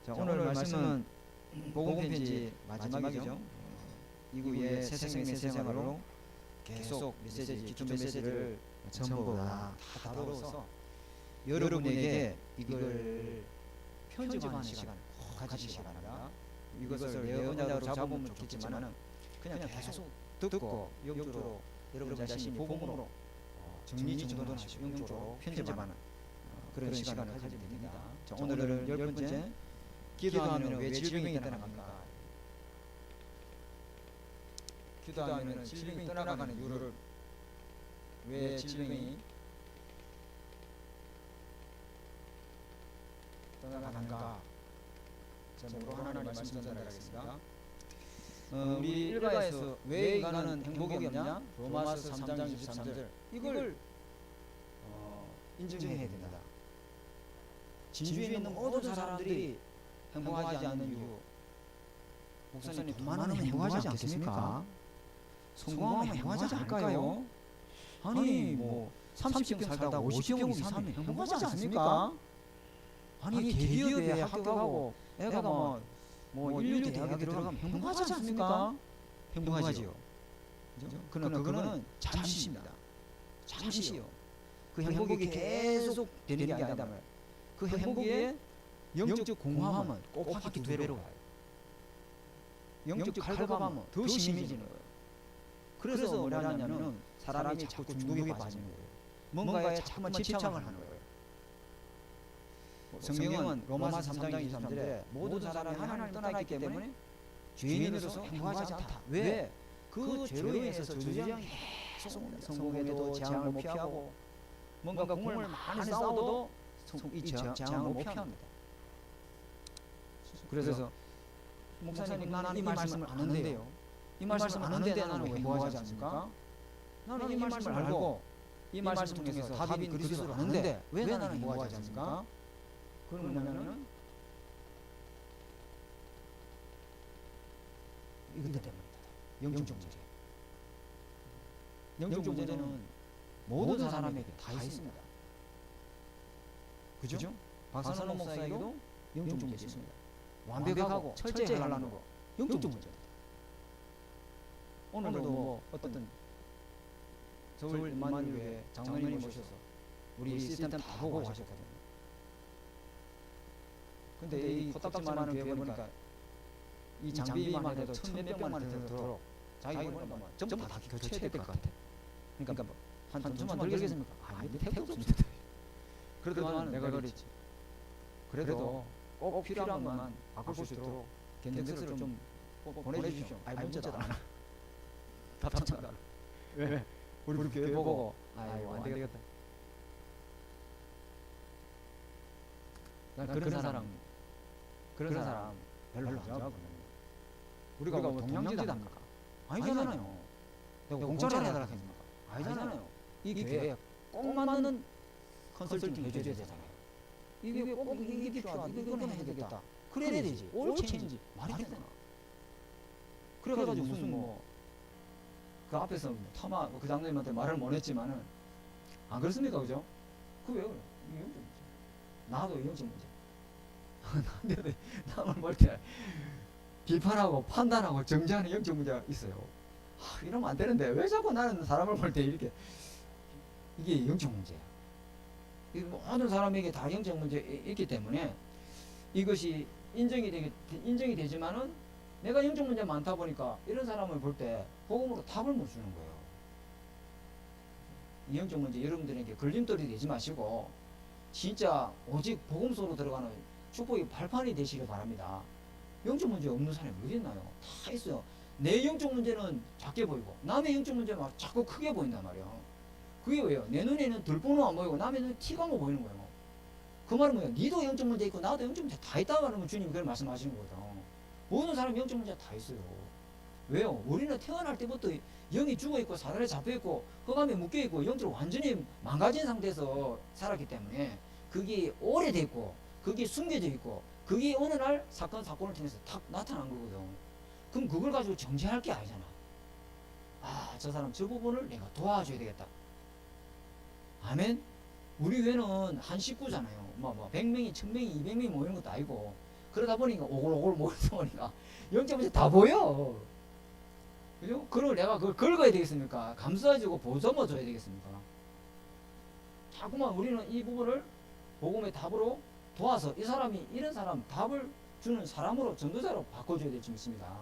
자, 오늘 말씀은 복음편지 마지막이죠. 이후에 새생명 새생활로 계속 메시지, 기존 메시지를 전부 다 다뤄서 여러분에게 이걸 편집하는 시간을 꼭 가지시기 바랍니다. 이것을 내 언약으로 잡으면 좋겠지만 그냥 계속 듣고 영적으로 여러분 자신이 복음으로 정리정돈하시고 영적으로 편집하는 그런 시간을 가지면 됩니다. 자, 오늘은 10번째, 기도하면 왜 질병이 떠나갑니까? 기도하면 질병이 떠나가는 이유를, 왜 질병이 떠나가는가? 제목으로 하나님 말씀 전달하겠습니다. 우리 일가에서 왜 인간은 행복이 없냐? 로마서 3장 23절, 이걸 인정해야 됩니다. 진주에 있는 모든 사람들이 행복하지 않는 이유, 목사님 돈 많으면 행복하지 않겠습니까? 성공하면 행복하지 않을까요? 아니 뭐 30평 살다가 50평 이상하면 행복하지 않습니까? 아니 대기업에 합격하고 애가 뭐 인류 대학에 들어가면 행복하지 않습니까? 행복하지요. 그러나 그거는 잠시입니다. 잠시요. 그 행복이 계속 되는 게 아니다 말이에요. 그 행복의 영적 공허함은 곱하기 2배로 와요. 영적 갈급함은 더 심해지는 거예요. 그래서 뭐냐면 사람이 자꾸 중독에 빠지는 거예요. 뭔가에 자꾸만 집착을 하는 거예요. 성경은 로마서 3장 23절에 모든 사람이 하나님을 떠나기 때문에 죄인으로서 행복하지 않다. 왜? 그 죄로 인해서 저주장 계속 성공에도 재앙을 못 피하고 뭔가 공을 많이 싸워도 이 재앙을 못 피합니다. 그래서 목사님, 나는 이 말씀을 아는데요. 이 말씀을 아는데 나는 왜 행복하지 않습니까? 나는 이 말씀을 알고 이 말씀을 통해서 다빈 그리스도를 아는데 왜 나는 행복하지 않습니까? 그건 뭐냐면 이것 때문입니다. 영적 문제. 영적 문제는 모든 사람에게 다 있습니다. 그죠? 박선호 목사에게도 영적 문제 있습니다. 완벽하고 철저하려는 거 영적 문제입니다. 오늘도 뭐 어떤 서울 임마누엘 장로님 모셔서 우리 시스템 다 보고 하셨거든요. 근데 이 코딱지만한 교회 보니까 이 장비만 해도 1,000몇백만 원 들도록 자기가 보니까 전부 다 교체해야 될 것 같아. 그러니까 뭐 한 주만 들겠습니까? 아니, 택도 없습니다. 그래도 내가 그랬지. 그래도 꼭 필요한 것만 바꿀 수 있도록 견적서를 좀 보내주십시오. 아니, 문제도 안 하나. 답장도 안 하나. 왜? 우리 교회 보고 아이고 안 되겠다. 난 그런 사람 별로 안 좋아하거든요. 우리가 뭐 동양지대 합니까? 아니잖아요. 내가 공짜로 해달라고 했습니까? 아니잖아요. 이 교회에 꼭 맞는 컨설팅 해줘야 되잖아요. 이게 꼭 이게 필요하다. 이거는 해야 되겠다. 그래야 되지. 올체인지 말이 되나? 그래가지고 무슨 그 앞에서 타마 그 장로님한테 말을 못 했지만은 안 그렇습니까, 그죠? 그 왜 그래? 이게 영적 문제. 나도 영적 문제. 남을 볼 때 비판하고 판단하고 정지하는 영적 문제가 있어요. 이러면 안 되는데 왜 자꾸 나는 사람을 볼 때 이렇게, 이게 영적 문제야. 모든 사람에게 다 영적 문제 있기 때문에 이것이 인정이 되지만은 내가 영적 문제 많다 보니까 이런 사람을 볼 때 복음으로 답을 못 주는 거예요. 이 영적 문제 여러분들에게 걸림돌이 되지 마시고 진짜 오직 복음서로 들어가는 축복의 발판이 되시길 바랍니다. 영적 문제 없는 사람이 어디 있나요? 다 있어요. 내 영적 문제는 작게 보이고 남의 영적 문제는 막 자꾸 크게 보인단 말이에요. 그게 왜요? 내 눈에는 들보는 안 보이고 남의 눈에 티가 뭐 보이는 거예요. 그 말은 뭐예요? 니도 영적 문제 있고 나도 영적 문제 다 있다고 하는 건 주님이 그걸 말씀하시는 거거든요. 모든 사람이 영적 문제 다 있어요. 왜요? 우리는 태어날 때부터 영이 죽어있고 사단에 잡혀있고 흑암에 묶여있고 영적으로 완전히 망가진 상태에서 살았기 때문에 그게 오래됐고 그게 숨겨져 있고 그게 어느 날 사건을 통해서 탁 나타난 거거든. 그럼 그걸 가지고 정지할 게 아니잖아. 저 사람 저 부분을 내가 도와줘야 되겠다. 아멘? 우리 교회는 한 식구잖아요. 100명이, 1000명이, 200명이 모이는 것도 아니고 그러다 보니까 오글오글 모여서 보니까 영적 문제 다 보여. 그죠? 그걸 내가 그걸 긁어야 되겠습니까? 감싸주고 보듬어 줘야 되겠습니까? 자꾸만 우리는 이 부분을 복음의 답으로 도와서 이 사람이 이런 사람 답을 주는 사람으로 전도자로 바꿔줘야 될 줄 믿습니다.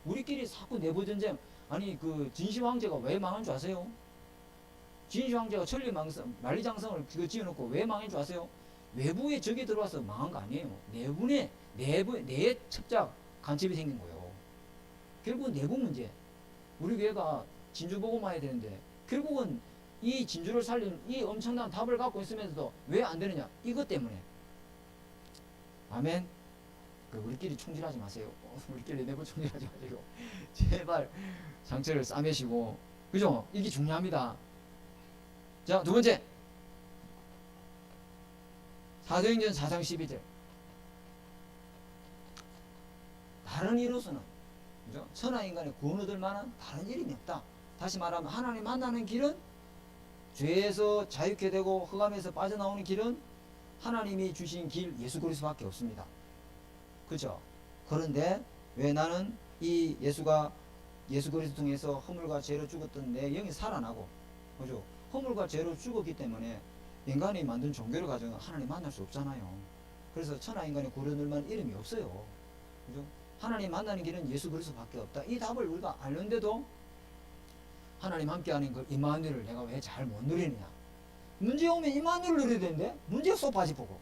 우리끼리 자꾸 내부 전쟁. 아니 그 진시 황제가 왜 망한 줄 아세요? 진시 황제가 만리장성을 지어놓고 왜 망한 줄 아세요? 외부에 적이 들어와서 망한 거 아니에요. 내에 첩작 간첩이 생긴 거예요. 결국은 내부 문제. 우리 교회가 진주 복음화 해야 되는데 결국은 이 진주를 살린 이 엄청난 답을 갖고 있으면서도 왜 안 되느냐? 이것 때문에. 아멘. 우리끼리 총질하지 마세요. 우리끼리 내부 총질하지 마시고 제발 상처를 싸매시고, 그죠? 이게 중요합니다. 자, 두 번째, 사도행전 4장 12절. 다른 이로서는, 그죠? 천하 인간의 구원 얻을 만한 다른 이름이 없다. 다시 말하면 하나님 만나는 길은, 죄에서 자유케 되고 흑암에서 빠져나오는 길은 하나님이 주신 길 예수 그리스도밖에 없습니다. 그죠? 그런데 왜 나는 이 예수 그리스도 통해서 허물과 죄로 죽었던 내 영이 살아나고, 그죠? 허물과 죄로 죽었기 때문에 인간이 만든 종교를 가지고 하나님 만날 수 없잖아요. 그래서 천하 인간의 구원을 만한 이름이 없어요. 그죠? 하나님 만나는 길은 예수 그리스도밖에 없다. 이 답을 우리가 알는데도 하나님 함께하는 그 임마누엘을 내가 왜 잘 못 누리느냐? 문제 오면 임마누엘 누려야 되는데 문제 쏙 빠지고,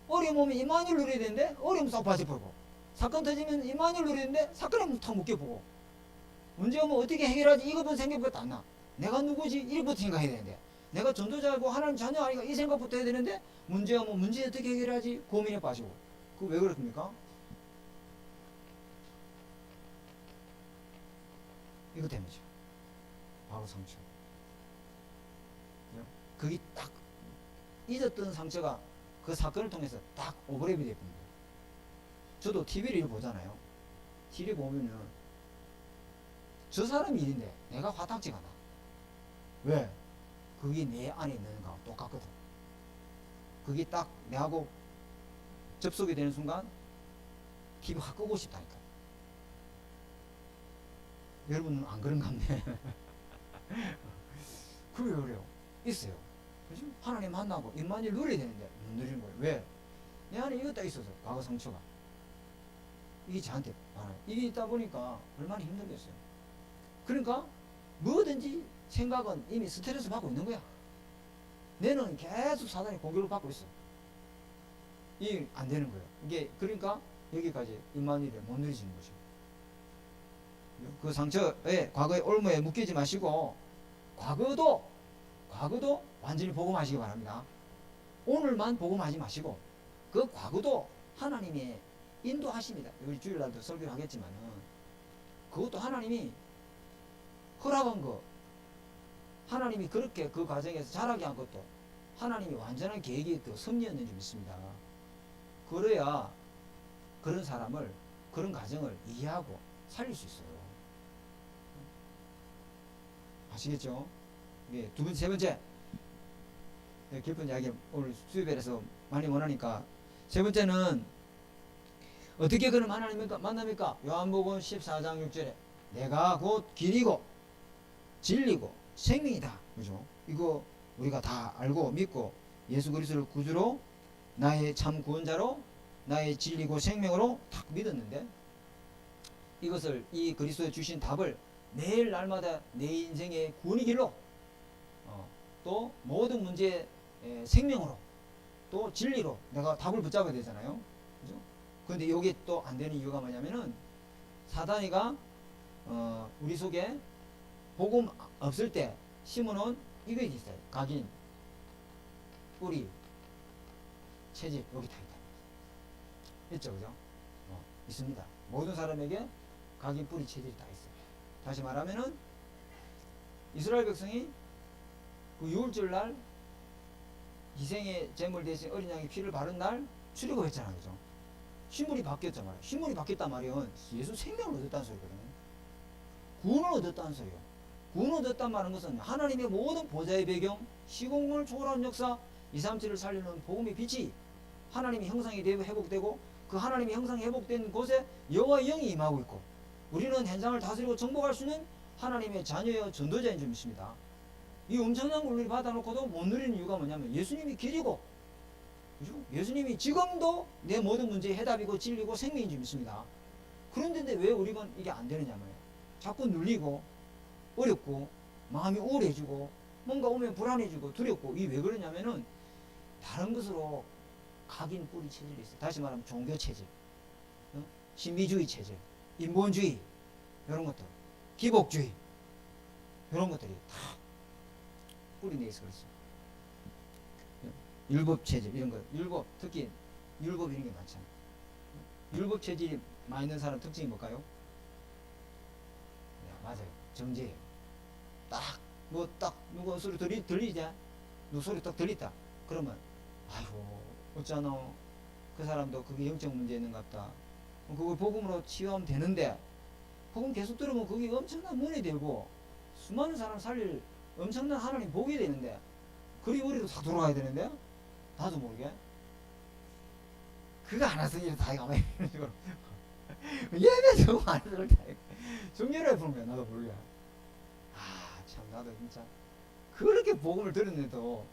어려움 오면 임마누엘 누려야 되는데 어려움 쏙 빠지고, 사건 터지면 임마누엘 누리는데 사건에 탁 묶여보고, 문제 오면 어떻게 해결하지? 이것부터 생각부터 안 나. 내가 누구지? 이것부터 생각해야 되는데, 내가 전도자고 하나님 자녀 아니가 이 생각부터 해야 되는데, 문제 오면 문제 어떻게 해결하지? 고민에 빠지고. 그거 왜 그렇습니까? 이거 때문이죠. 바로 상처. 그게 딱 잊었던 상처가 그 사건을 통해서 딱 오버랩이 되는 거예요. 저도 TV를 보잖아요. TV 보면은 저 사람 일인데 내가 화딱지가 나. 왜? 그게 내 안에 있는 거하고 똑같거든. 그게 딱 내하고 접속이 되는 순간 TV 확 끄고 싶다니까. 여러분은 안 그런가 보네. 그게 그래요. 있어요. 그죠? 하나님 만나고 임마누엘 누려야 되는데 못 누리는 거예요. 왜? 내 안에 이거 딱 있어서, 과거 상처가. 이게 저한테 많아요. 이게 있다 보니까 얼마나 힘들겠어요. 그러니까 뭐든지 생각은 이미 스트레스 받고 있는 거야. 내는 계속 사단이 공격을 받고 있어. 이게 안 되는 거예요. 이게 그러니까 여기까지 임마누엘을 못 누리시는 거죠. 그 상처에, 과거의 올무에 묶이지 마시고, 과거도 완전히 복음하시기 바랍니다. 오늘만 복음하지 마시고 그 과거도 하나님의 인도하십니다. 우리 주일날도 설교를 하겠지만은 그것도 하나님이 허락한 거, 하나님이 그렇게 그 과정에서 자라게 한 것도 하나님이 완전한 계획이 또 섭리였는지 믿습니다. 그래야 그런 사람을, 그런 가정을 이해하고 살릴 수 있어요. 아시겠죠? 예, 두 번째, 세 번째. 예, 깊은 이야기 오늘 수요일에서 많이 원하니까. 세 번째는 어떻게 그를 만납니까? 요한복음 14장 6절에 내가 곧 길이고 진리고 생명이다. 그죠? 이거 우리가 다 알고 믿고 예수 그리스도를 구주로, 나의 참 구원자로, 나의 진리고 생명으로 딱 믿었는데, 이것을, 이 그리스도에 주신 답을 매일 날마다 내 인생의 구원의 길로, 또 모든 문제의 생명으로, 또 진리로 내가 답을 붙잡아야 되잖아요. 그죠? 그런데 이게 또 안 되는 이유가 뭐냐면은, 사단이가 우리 속에 복음 없을 때 심어놓은 이거 있어요. 각인, 뿌리, 채집, 여기 다 있다. 있죠, 그죠? 있습니다. 모든 사람에게 각인, 뿌리, 채집이 다 있어요. 다시 말하면은 이스라엘 백성이 그 유월절 날 희생의 제물 대신 어린 양의 피를 바른 날 출애굽했잖아요, 그죠? 신물이 바뀌었단 말이에요. 신물이 바뀌었단 말이에요. 예수 생명을 얻었다는 소리거든요. 구원을 얻었다는 소리예요. 구원을 얻었단 말은 것은 하나님의 모든 보좌의 배경, 시공을 초월한 역사, 237을 살리는 복음의 빛이 하나님의 형상이 되고 회복되고 그 하나님의 형상 회복된 곳에 여호와의 영이 임하고 있고 우리는 현장을 다스리고 정복할 수 있는 하나님의 자녀여 전도자인 줄 믿습니다. 이 엄청난 걸 우리 받아놓고도 못 누리는 이유가 뭐냐면 예수님이 길이고, 그죠? 예수님이 지금도 내 모든 문제의 해답이고 진리고 생명인 줄 믿습니다. 그런데 왜 우리가 이게 안 되느냐 말이에요. 자꾸 눌리고 어렵고 마음이 우울해지고 뭔가 오면 불안해지고 두렵고, 이 왜 그러냐면은 다른 것으로 각인 뿌리 체질이 있어요. 다시 말하면 종교 체질, 신비주의 체질, 인본주의, 이런 것들, 기복주의, 이런 것들이 다 뿌리내에 있어. 그렇죠. 율법 체질, 이런 거, 율법, 특히 율법 이런 게 많잖아요. 율법 체질이 많이 있는 사람 특징이 뭘까요? 네, 맞아요. 정죄예요. 딱 누구 소리 들리지? 누구 소리 딱 들리다. 그러면 아이고 어쩌나 그 사람도 그게 영적 문제 있는갑다. 그걸 복음으로 치유하면 되는데, 복음 계속 들으면 그게 엄청난 문이 되고 수많은 사람 살릴 엄청난 하나님 복이 되는데, 그리 우리도 다 돌아가야 되는데 나도 모르게 그거 안 했으니 다 가만히 이런 식으로 예배 저거 안 했을 때 정렬해 보는 거야. 나도 모르게. 참 나도 진짜 그렇게 복음을 들었는데도,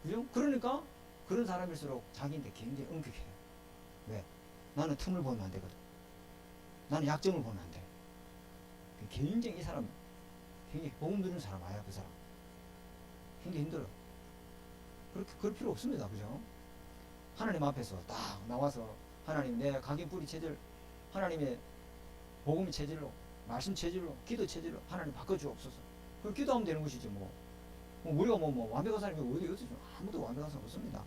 그죠? 그러니까 그런 사람일수록 자기인데 굉장히 엄격해요. 왜? 나는 틈을 보면 안 되거든. 나는 약점을 보면 안 돼. 굉장히 이 사람 굉장히 복음 들은 사람 아야. 그 사람 굉장히 힘들어. 그렇게 그럴 필요 없습니다. 그죠? 하나님 앞에서 딱 나와서 하나님 내 각인 뿌리 체질, 하나님의 복음 체질로, 말씀 체질로, 기도 체질로 하나님 바꿔주옵소서. 그걸 기도하면 되는 것이지 뭐. 우리가 완벽한 사람이 어디 있지? 아무도 완벽한 사람 없습니다.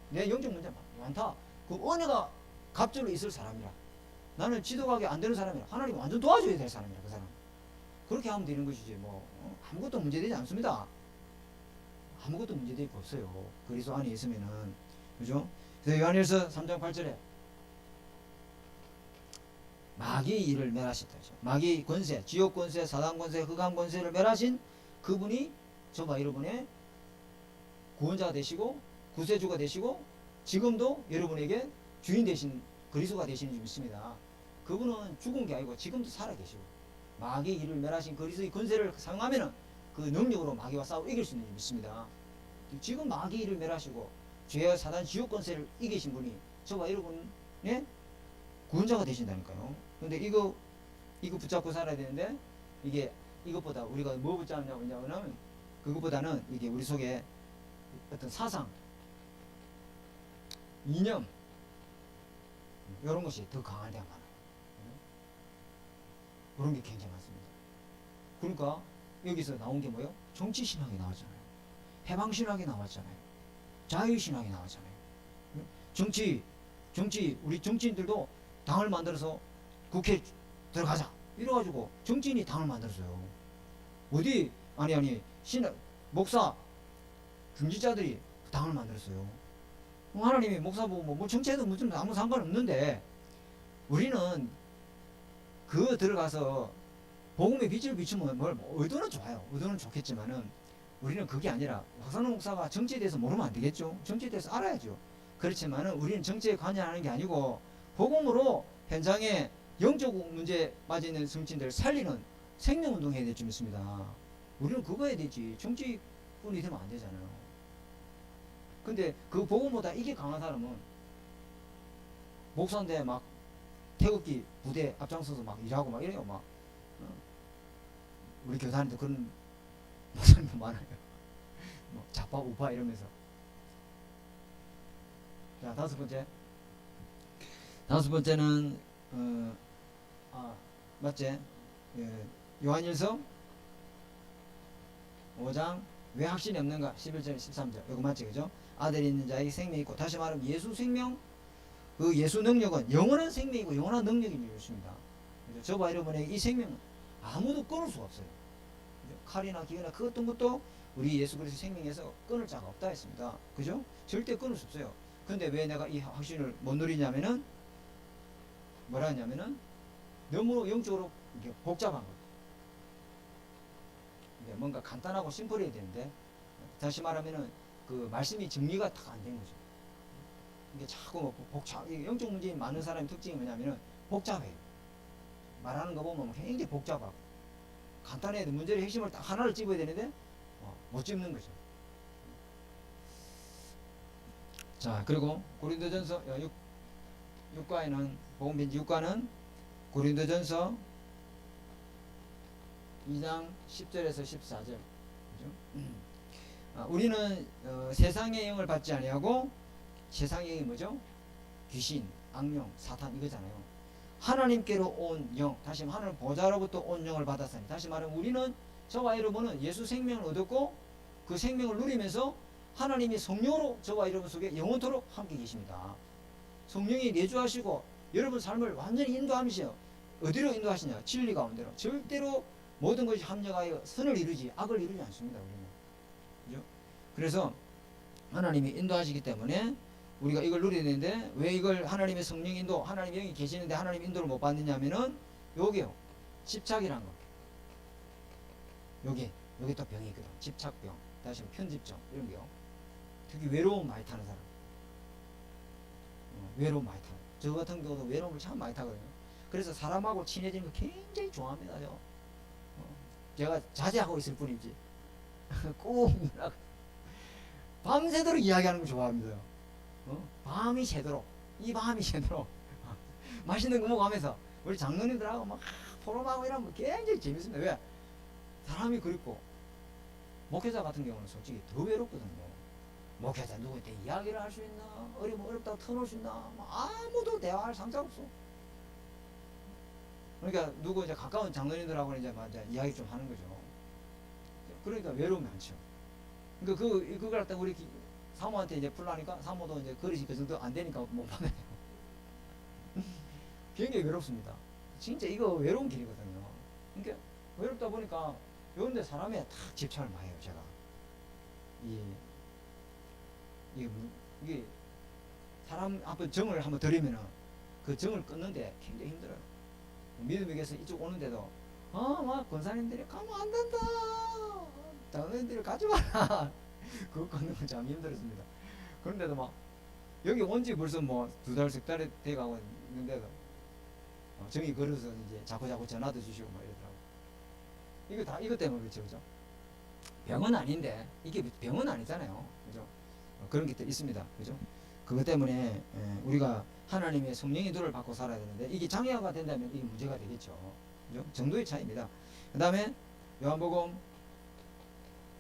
내 영적 문제 많다. 그 은혜가 갑절로 있을 사람이라, 나는 지도가게 안 되는 사람이라, 하나님 완전 도와줘야 될 사람이라, 그 사람. 그렇게 하면 되는 것이지 아무것도 문제되지 않습니다. 아무것도 문제될 거 없어요. 그리스도 안에 있으면은. 그죠? 그래서 요한일서 3장 8절에 마귀의 일을 멸하셨다. 마귀 권세, 지옥 권세, 사단 권세, 흑암 권세를 멸하신 그분이 저와 여러분의 구원자가 되시고 구세주가 되시고 지금도 여러분에게 주인 되신 그리스도가 되시는 줄 믿습니다. 그분은 죽은 게 아니고 지금도 살아계시고, 마귀의 일을 멸하신 그리스도의 권세를 사용하면은 그 능력으로 마귀와 싸워 이길 수 있는 줄 믿습니다. 지금 마귀의 일을 멸하시고 죄와 사단 지옥 권세를 이기신 분이 저와 여러분의 구원자가 되신다니까요. 근데 이거 붙잡고 살아야 되는데, 이것보다 우리가 뭐 붙잡냐면 그것보다는 이게 우리 속에 어떤 사상, 이념, 이런 것이 더 강한 데가 많아요. 그런 게 굉장히 많습니다. 그러니까 여기서 나온 게 뭐예요? 정치신학이 나왔잖아요. 해방신학이 나왔잖아요. 자유신학이 나왔잖아요. 정치, 우리 정치인들도 당을 만들어서 국회에 들어가자 이래가지고 정치인이 당을 만들었어요. 어디 신학 목사 중지자들이 당을 만들었어요. 하나님이 목사 보고 뭐 정치에도 무슨 아무 상관없는데, 우리는 그 들어가서 복음의 빛을 비추면 의도는 좋아요. 의도는 좋겠지만은 우리는 그게 아니라, 박선호 목사가 정치에 대해서 모르면 안 되겠죠. 정치에 대해서 알아야죠. 그렇지만은 우리는 정치에 관여하는 게 아니고 복음으로 현장에 영적 문제에 빠져 있는 정치인들을 살리는 생명운동 해야 될 줄 믿습니다. 우리는 그거 해야 되지. 정치꾼이 되면 안 되잖아요. 근데 그 복음보다 이게 강한 사람은 목사인데 막 태극기 부대 앞장서서 막 일하고 막 이래요. 막 우리 교단에도 그런 목사님도 많아요. 좌파 우파 이러면서. 자, 다섯 번째는 맞지? 요한일서 5장 왜 확신이 없는가? 11절 13절 이거 맞지? 그죠? 아들이 있는 자에게 생명이 있고, 다시 말하면 예수 생명, 그 예수 능력은 영원한 생명이고 영원한 능력인 줄 믿습니다. 저와 여러분에게 이 생명은 아무도 끊을 수가 없어요. 그죠? 칼이나 기회나 그 어떤 것도 우리 예수 그리스도 생명에서 끊을 자가 없다 했습니다. 그죠? 절대 끊을 수 없어요. 근데 왜 내가 이 확신을 못 누리냐면은 뭐라 했냐면은 너무 영적으로 이게 복잡한 거예요. 뭔가 간단하고 심플해야 되는데, 다시 말하면은 그 말씀이 정리가 다 안 된 거죠. 이게 자꾸 뭐 이게 영적 문제인 많은 사람의 특징이 뭐냐면은 복잡해요. 말하는 거 보면 굉장히 복잡하고 간단해도 문제의 핵심을 딱 하나를 찝어야 되는데 못 찝는 거죠. 자, 그리고 고린도전서 6과에는 복음편지 6과는 고린도전서 2장 10절에서 14절. 그죠? 우리는 세상의 영을 받지 아니하고 세상의 영이 뭐죠? 귀신, 악령, 사탄 이거잖아요. 하나님께로 온 영, 다시 말하면 하늘 보좌로부터 온 영을 받았으니, 다시 말하면 우리는 저와 여러분은 예수 생명을 얻었고 그 생명을 누리면서 하나님이 성령으로 저와 여러분 속에 영원토록 함께 계십니다. 성령이 내주하시고 여러분 삶을 완전히 인도하시죠. 어디로 인도하시냐? 진리 가운데로. 절대로 모든 것이 합력하여 선을 이루지 악을 이루지 않습니다. 우리는. 그죠? 그래서 하나님이 인도하시기 때문에 우리가 이걸 누려야 되는데, 왜 이걸 하나님의 성령 인도, 하나님의 영이 계시는데 하나님 인도를 못 받느냐면은 요게요. 집착이란 거. 요게 또 병이 있거든. 집착병, 다시 편집증 이런 게요. 특히 외로움 많이 타는 사람. 외로움 많이 타요. 저 같은 경우도 외로움을 참 많이 타거든요. 그래서 사람하고 친해지는 거 굉장히 좋아합니다. 제가 자제하고 있을 뿐이지 꼭 밤새도록 이야기하는 거 좋아합니다. 밤이 새도록, 이 밤이 새도록 맛있는 거 먹으면서 우리 장로님들하고 막 포럼하고 이러면 굉장히 재밌습니다. 왜? 사람이 그립고, 목회자 같은 경우는 솔직히 더 외롭거든요. 목회자 누구한테 이야기를 할 수 있나? 어려면 어렵다고 터놓을 수 있나? 아무도 대화할 상사가 없어. 그러니까 누구 이제 가까운 장로님들하고 이제 이야기 좀 하는 거죠. 그러니까 외로움이 많죠. 그러니까 그걸 갖다 우리 사모한테 이제 풀라니까 사모도 이제 그릇이 그 정도 안 되니까 못 받아요. 굉장히 외롭습니다. 진짜 이거 외로운 길이거든요. 그러니까 외롭다 보니까 이런데 사람에 딱 집착을 많이 해요. 제가 이게 사람 앞에 정을 한번 들이면은 그 정을 끊는데 굉장히 힘들어요. 믿음에게서 이쪽 오는데도 막 권사님들이 가면 안 된다, 장로님들이 가지 마라 그거 끊는 건 참 힘들었습니다. 그런데도 막 여기 온지 벌써 뭐 2달, 3달이 돼가고 있는데도 정이 걸어서 이제 자꾸 전화도 주시고 막 이러더라고요. 이거 다 이것 때문에 그렇죠, 그죠? 병은 아닌데, 이게 병은 아니잖아요, 그죠? 그런 게 있습니다, 그죠? 그것 때문에 우리가 하나님의 성령의 인도를 받고 살아야 되는데, 이게 장애가 된다면 이게 문제가 되겠죠, 그죠? 정도의 차이입니다. 그 다음에 요한복음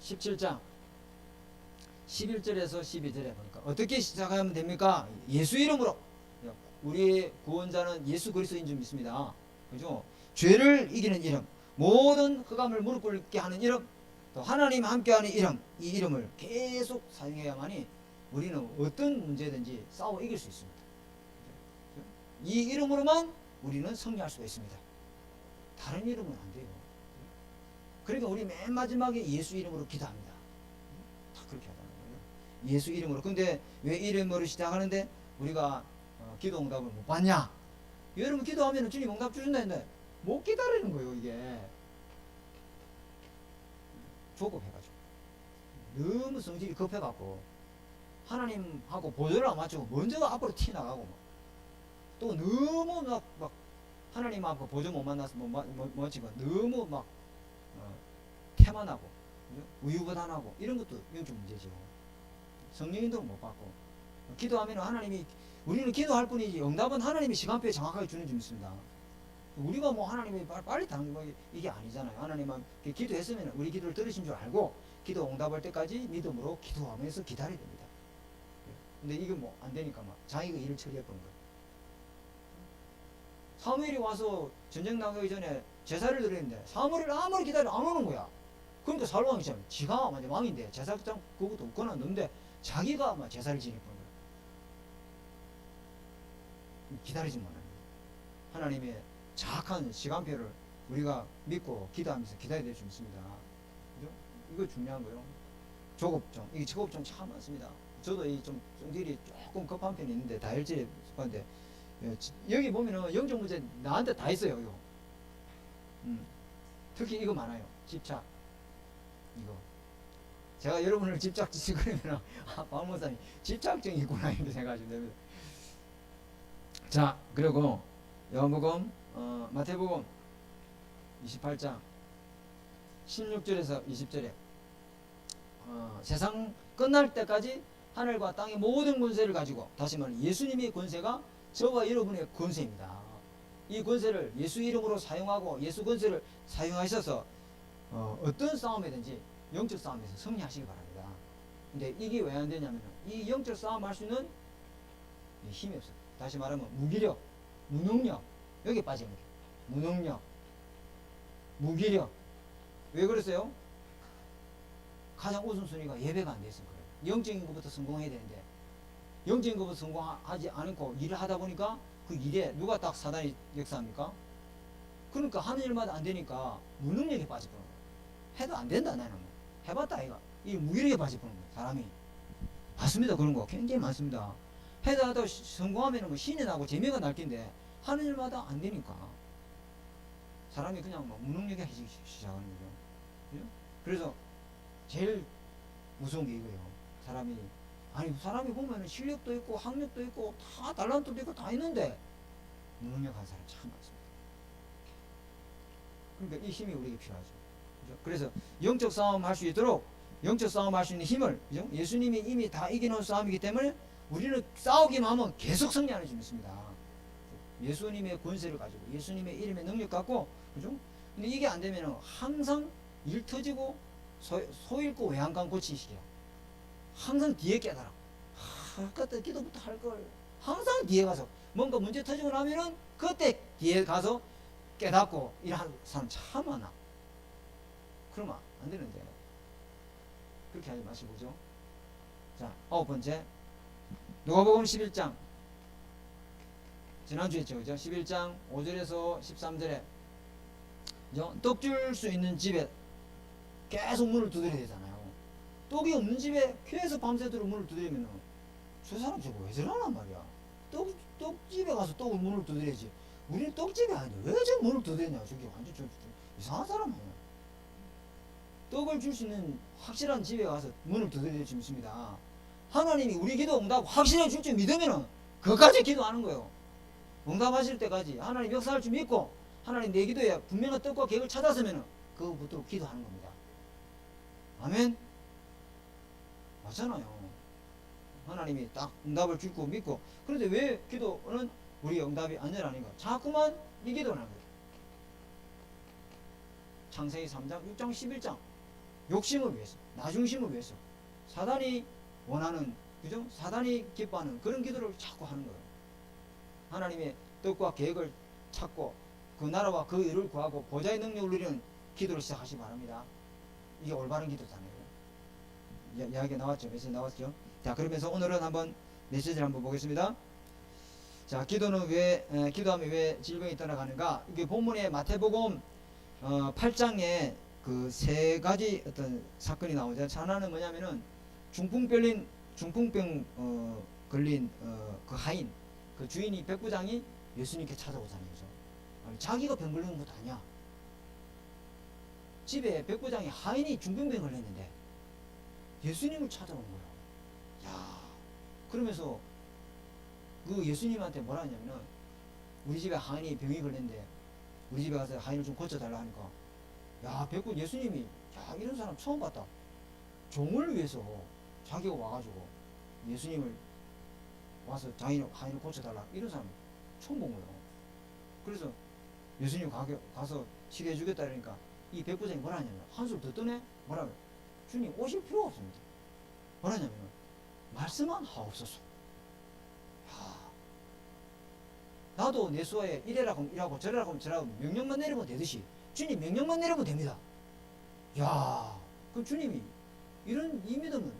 17장 11절에서 12절에 보니까 어떻게 시작하면 됩니까? 예수 이름으로. 우리의 구원자는 예수 그리스도인 줄 믿습니다, 그죠? 죄를 이기는 이름, 모든 흑암을 무릎 꿇게 하는 이름, 또 하나님 함께하는 이름, 이 이름을 계속 사용해야만이 우리는 어떤 문제든지 싸워 이길 수 있습니다. 이 이름으로만 우리는 승리할 수가 있습니다. 다른 이름은 안 돼요. 그러니까 우리 맨 마지막에 예수 이름으로 기도합니다. 다 그렇게 하잖아요. 예수 이름으로. 근데 왜 이름으로 시작하는데 우리가 기도 응답을 못 받냐? 여러분 기도하면 주님 응답 주신다 했는데 못 기다리는 거예요. 이게 조급해가지고, 너무 성질이 급해갖고 하나님하고 보조를 안 맞추고 먼저 앞으로 튀어나가고, 또 너무 막 하나님 앞에 보조 못 만나서 못 맞추고 너무 막 태만하고 우유부단하고 이런 것도 영적 문제죠. 성령인도 못 받고, 기도하면 하나님이, 우리는 기도할 뿐이지 응답은 하나님이 시간표에 정확하게 주는 줄 믿습니다. 우리가 뭐 하나님이 빨리 당는 거 이게 아니잖아요. 하나님은 기도했으면 우리 기도를 들으신 줄 알고 기도 응답할 때까지 믿음으로 기도하면서 기다려야 됩니다. 근데 이게 뭐 안 되니까 막 자기가 일을 처리해버린 거예요. 사무엘이 와서 전쟁 나가기 전에 제사를 드렸는데 사무엘을 아무리 기다려 안 오는 거야. 그러니까 사울왕이 참, 지가 왕인데 제사장 그것도 없거나 없는데 자기가 막 제사를 지내버린 거야. 기다리지 못하는 거야. 하나님의 정확한 시간표를 우리가 믿고 기도하면서 기다려야 될 수 있습니다. 그죠? 이거 중요한 거예요. 조급증, 이게 조급증 참 많습니다. 저도 이 좀 성질이 조금 급한 편이 있는데 다혈질에 속한데, 여기 보면은 영적 문제 나한테 다 있어요. 이거. 특히 이거 많아요. 집착, 이거 제가 여러분을 집착지 그러면 박 목사님 집착증이 있구나 이렇게 생각하시면 됩니다. 자, 그리고 요한복음 마태복음 28장 16절에서 20절에 세상 끝날 때까지 하늘과 땅의 모든 권세를 가지고, 다시 말하면 예수님의 권세가 저와 여러분의 권세입니다. 이 권세를 예수 이름으로 사용하고 예수 권세를 사용하셔서 어떤 싸움이든지 영적 싸움에서 승리하시기 바랍니다. 근데 이게 왜 안 되냐면 이 영적 싸움 할 수 있는 힘이 없어요. 다시 말하면 무기력, 무능력, 여기 빠지는 거예요. 무능력, 무기력. 왜 그랬어요? 가장 우선순위가 예배가 안 돼서 그래요. 영적인 것부터 성공해야 되는데 영적인 것부터 성공하지 않고 일을 하다 보니까 그 일에 누가 딱 사단이 역사합니까? 그러니까 하는 일마다 안 되니까 무능력에 빠져버는 거예요. 해도 안 된다 나는 뭐. 해봤다 아이가. 이 무기력에 빠져버는 거예요. 사람이. 맞습니다. 그런 거 굉장히 많습니다. 해도 하다 성공하면 뭐 신이 나고 재미가 날 텐데 하는 일마다 안 되니까 사람이 그냥 뭐 무능력에 시작하는 거죠. 그죠? 그래서 제일 무서운 게 이거예요. 사람이 보면은 실력도 있고 학력도 있고 다 달란트도 있고 다 있는데 무능력한 사람 참 많습니다. 그러니까 이 힘이 우리에게 필요하죠. 그죠? 그래서 영적 싸움 할 수 있도록 영적 싸움 할 수 있는 힘을, 그죠? 예수님이 이미 다 이겨놓은 싸움이기 때문에 우리는 싸우기만 하면 계속 승리하는 줄 믿습니다. 예수님의 권세를 가지고 예수님의 이름의 능력 갖고, 그죠? 근데 이게 안 되면은 항상 일 터지고 소 잃고 외양간 고치시게요. 항상 뒤에 깨달아. 그때 기도부터 할 걸. 항상 뒤에 가서 뭔가 문제 터지고 나면은 그때 뒤에 가서 깨닫고 일하는 사람 참 많아. 그러면 안 되는데 그렇게 하지 마시고, 그죠? 자, 9번째 누가복음 11장 지난주에 했죠, 그죠? 11장 5절에서 13절에 떡 줄 수 있는 집에 계속 문을 두드려야 되잖아요. 떡이 없는 집에 계속 밤새도록 문을 두드리면 저 사람 저거 왜 저러란 말이야. 떡집에 가서 떡을 문을 두드려야지. 우리는 떡집이 아닌데 왜 저 문을 두드리냐. 저기 완전 저 이상한 사람 아니야. 떡을 줄 수 있는 확실한 집에 가서 문을 두드려 주십니다. 하나님이 우리 기도 응답 확실히 줄 줄 믿으면은 그까지 기도하는 거예요. 응답하실 때까지 하나님 역사할 줄 믿고 하나님 내 기도에 분명한 뜻과 계획을 찾았으면은 그거부터 기도하는 겁니다. 아멘. 맞잖아요. 하나님이 딱 응답을 줄 거 믿고. 그런데 왜 기도는 우리 응답이 안 되라니까? 자꾸만 이 기도를 하는 거예요. 창세기 3장, 6장, 11장 욕심을 위해서, 나중심을 위해서 사단이 원하는, 그죠? 사단이 기뻐하는 그런 기도를 자꾸 하는 거예요. 하나님의 뜻과 계획을 찾고 그 나라와 그 일을 구하고 보좌의 능력을 누리는 기도를 시작하시기 바랍니다. 이게 올바른 기도잖아요. 이야기가 나왔죠. 메시지 나왔죠. 자, 그러면서 오늘은 한번 메시지를 한번 보겠습니다. 자, 기도하면 왜 질병이 떠나가는가? 이게 본문의 마태복음 8장에 그 세 가지 어떤 사건이 나오죠. 하나는 뭐냐면은 중풍병 걸린 그 하인, 그 주인이 백부장이 예수님께 찾아오잖아요. 자기가 병 걸린 것도 아니야. 집에 백부장이 하인이 중풍병 걸렸는데 예수님을 찾아온 거야. 야, 그러면서 그 예수님한테 뭐라 하냐면은 우리 집에 하인이 병이 걸렸는데 우리 집에 가서 하인을 좀 고쳐달라 하니까, 야, 백부 예수님이, 야, 이런 사람 처음 봤다. 종을 위해서 자기가 와가지고 예수님을 와서 하인을 고쳐달라, 이런 사람 처음 본 거예요. 그래서 예수님 가서 치료해주겠다 그러니까 이 백부장이 뭐라 하냐면 한술 더 떠네. 뭐라고? 주님 오실 필요가 없습니다. 뭐라 하냐면 말씀만 하옵소서. 나도 내 수하에 이래라고 하면 이라고 저래라고 하면 저라고 명령만 내리면 되듯이 주님 명령만 내리면 됩니다. 야, 그럼 주님이 이 믿음은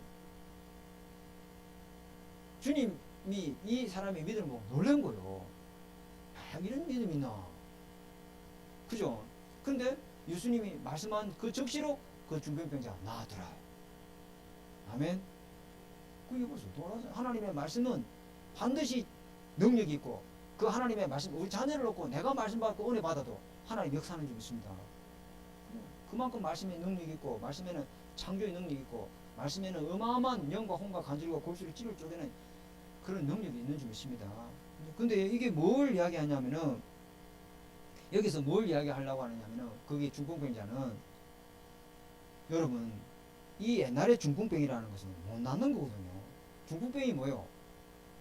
주님이 이 사람의 믿음을 보고 놀란 거예요. 야, 이런 믿음 있나? 그죠? 근데 예수님이 말씀한 그 적시로 그 중병병자가 나아더라. 아멘. 그게 벌써 놀라서 하나님의 말씀은 반드시 능력이 있고 그 하나님의 말씀, 우리 자녀를 놓고 내가 말씀 받고 은혜 받아도 하나님 역사하는 줄 믿습니다. 그만큼 말씀에 능력이 있고 말씀에는 창조의 능력이 있고 말씀에는 어마어마한 영과 혼과 간질과 골수를 찌를 쪼개는 그런 능력이 있는 줄 믿습니다. 근데 이게 뭘 이야기하냐면은, 여기서 뭘 이야기하려고 하느냐면은, 그게 중풍병자는, 여러분, 이 옛날에 중풍병이라는 것은 못 낫는 거거든요. 중풍병이 뭐예요?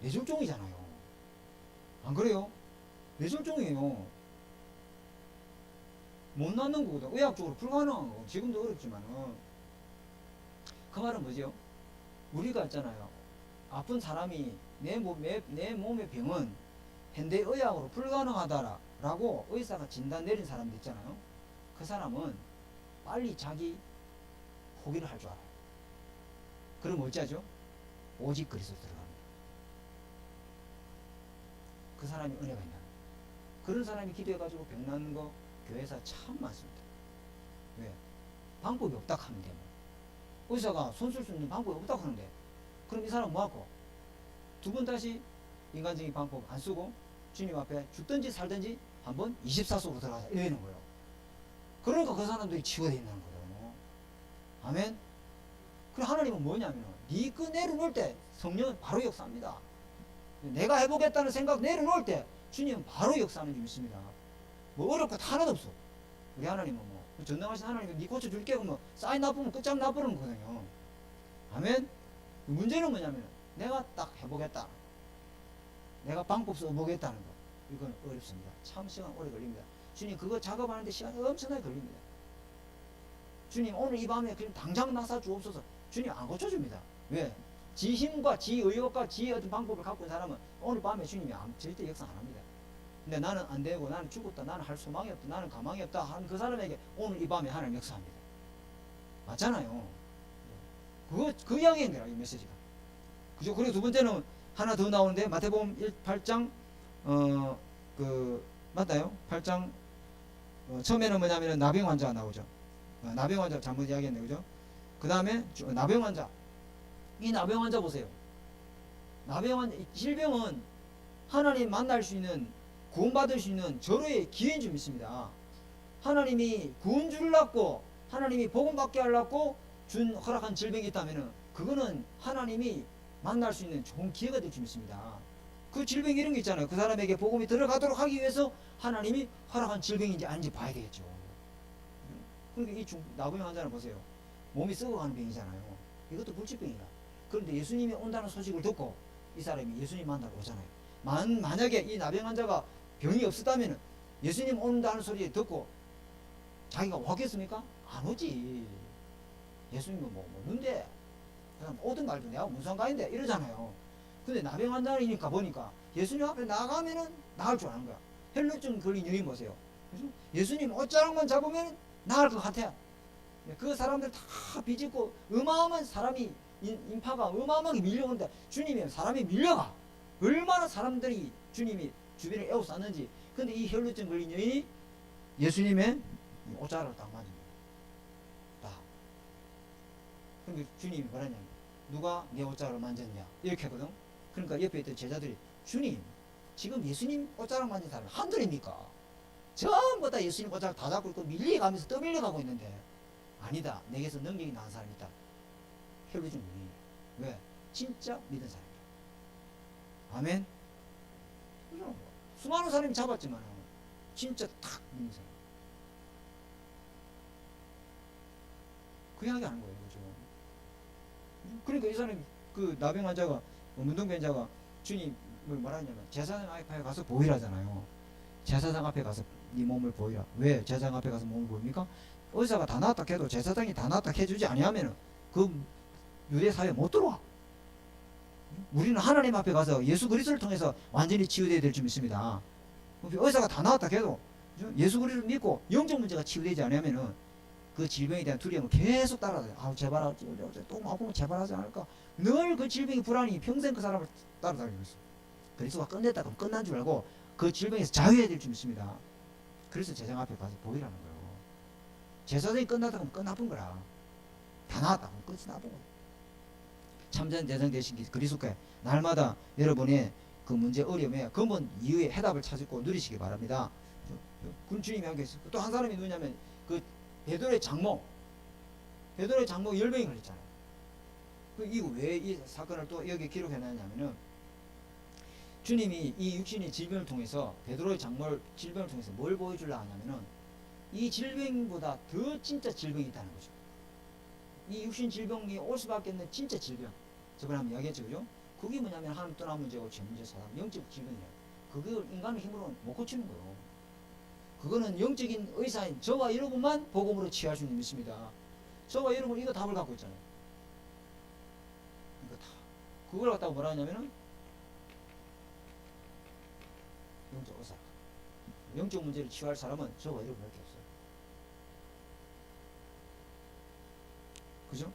뇌졸중이잖아요. 안 그래요? 뇌졸중이에요. 못 낫는 거거든. 의학적으로 불가능한 거. 지금도 어렵지만은. 그 말은 뭐죠? 우리가 있잖아요. 아픈 사람이 내 몸의 병은 현대의학으로 불가능하다라고 의사가 진단 내린 사람들 있잖아요. 그 사람은 빨리 자기 포기를 할 줄 알아요. 그럼 어찌하죠? 오직 그리스도 들어갑니다. 그 사람이 은혜가 있나? 그런 사람이 기도해가지고 병 나는 거 교회에서 참 많습니다. 왜? 방법이 없다 하면 돼. 의사가 손 쓸 수 있는 방법이 없다 하는데, 그럼 이 사람 뭐하고? 두 번 다시 인간적인 방법 안 쓰고 주님 앞에 죽든지 살든지 한번 24속으로 들어가자 이러는 거예요. 그러니까 그 사람들이 치유되어 있는 거예요. 아멘. 그래 하나님은 뭐냐면 네 그 내려놓을 때 성령은 바로 역사합니다. 내가 해보겠다는 생각 내려놓을 때 주님은 바로 역사하는 줄 믿습니다. 뭐 어렵고 다 하나도 없어. 우리 하나님은 뭐 전능하신 하나님은 네 고쳐줄게 뭐 사인 나쁘면 끝장 나버리는 거거든요. 아멘. 문제는 뭐냐면 내가 딱 해보겠다, 내가 방법 써보겠다는 거, 이건 어렵습니다. 참 시간 오래 걸립니다. 주님 그거 작업하는데 시간이 엄청나게 걸립니다. 주님 오늘 이 밤에 그냥 당장 나사 주옵소서. 주님 안 고쳐줍니다. 왜? 지 힘과 지 의욕과 지 어떤 방법을 갖고 있는 사람은 오늘 밤에 주님이 절대 역사 안 합니다. 근데 나는 안 되고 나는 죽었다, 나는 할 소망이 없다, 나는 가망이 없다 하는 그 사람에게 오늘 이 밤에 하나님 역사합니다. 맞잖아요. 그 이야기인 거야, 이 메시지가. 그죠? 그리고 두 번째는 하나 더 나오는데 마태복음 8장 맞나요? 8장 처음에는 뭐냐면은 나병 환자가 나오죠. 나병 환자 잘못 이야기했네, 그죠? 그 다음에 나병 환자. 이 나병 환자 보세요. 나병 환자, 질병은 하나님 만날 수 있는, 구원받을 수 있는 절호의 기회인 줄 믿습니다. 하나님이 구원 주려고, 하나님이 복음 받게 하려고 허락한 질병이 있다면은 그거는 하나님이 만날 수 있는 좋은 기회가 될 줄 믿습니다. 그 질병 이런 게 있잖아요. 그 사람에게 복음이 들어가도록 하기 위해서 하나님이 허락한 질병인지 아닌지 봐야 되겠죠. 그러니까 이 나병 환자는 보세요. 몸이 썩어가는 병이잖아요. 이것도 불치병이야. 그런데 예수님이 온다는 소식을 듣고 이 사람이 예수님 만나러 오잖아요. 만약에 이 나병 환자가 병이 없었다면 예수님 온다는 소리 듣고 자기가 오겠습니까? 안 오지. 예수님은 뭐 없는데 그냥 오든 말든 내가 무슨 상관인데 이러잖아요. 근데 나병 환자이니까 보니까 예수님 앞에 나가면은 나을 줄 아는 거야. 혈루증 걸린 여인 보세요. 예수님 옷자락만 잡으면 나을 것 같아. 그 사람들 다 비집고 어마어마한 사람이 인파가 어마어마하게 밀려오는데 주님이 사람이 밀려가. 얼마나 사람들이 주님이 주변에 에워쌌는지. 근데 이 혈루증 걸린 여인이 예수님의 옷자락을 딱 맞은 거야. 딱. 그러니까 주님이 뭐라냐면 누가 내 옷자락을 만졌냐 이렇게 하거든. 그러니까 옆에 있던 제자들이 주님 지금 예수님 옷자락 만진 사람이 한둘입니까? 전부 다 예수님 옷자락 다 잡고 있고 밀려가면서 떠밀려가고 있는데 아니다. 내게서 능력이 나는 사람이 있다. 혈루증 여인. 왜? 진짜 믿은 사람이야. 아멘. 수많은 사람이 잡았지만 진짜 탁 믿는 사람. 그 이야기 하는 거예요. 그죠? 그러니까 이 사람이 그 나병 환자가 문둥병자가 주님을 말하냐면 제사장 앞에 가서 보이라잖아요. 제사장 앞에 가서 네 몸을 보이라. 왜 제사장 앞에 가서 몸을 보입니까? 의사가 다 나았다 해도 제사장이 다 나았다 해주지 아니하면은 그 유대 사회에 못 들어와. 우리는 하나님 앞에 가서 예수 그리스도를 통해서 완전히 치유되어야 될 줄 믿습니다. 의사가 다 나았다 해도 예수 그리스도를 믿고 영적 문제가 치유되지 않으면은 그 질병에 대한 두려움을 계속 따라다녀요. 아 제발 하지, 또 아프면 제발 하지 않을까. 늘 그 질병의 불안이 평생 그 사람을 따라다니고 있어. 그리스도가 끝냈다 그럼 끝난 줄 알고 그 질병에서 자유해야 될 줄 믿습니다. 그래서 제사장 앞에 가서 보이라는 거예요. 제사장이 끝났다 그러면 끝나쁜 거라. 다 나았다 그러면 끝이 나쁜 거야. 참된 대상 되신 그리스도께 날마다 여러분의 그 문제 어려움에 근본 이유의 해답을 찾고 누리시기 바랍니다. 군 주님이 한 게 있어요. 또 한 사람이 누구냐면 그 베드로의 장모 열병이 걸렸잖아요. 이거 왜 이 사건을 또 여기 기록해놨냐면은 주님이 이 육신의 질병을 통해서 베드로의 장모를 질병을 통해서 뭘 보여주려 하냐면은 이 질병보다 더 진짜 질병이 있다는 거죠. 이 육신 질병이 올 수밖에 없는 진짜 질병. 저번에 한번 이야기했죠, 그죠? 그게 뭐냐면 하나님 떠난 문제고 죄 문제, 사람 영적 질병이에요. 그걸 인간의 힘으로는 못 고치는 거예요. 그거는 영적인 의사인 저와 여러분만 복음으로 치유할 수 있는 것입니다. 저와 여러분 이거 답을 갖고 있잖아요. 이거 다. 그걸 갖다가 뭐라 하냐면은 영적 의사. 영적 문제를 치유할 사람은 저와 여러분밖에 없어요. 그죠?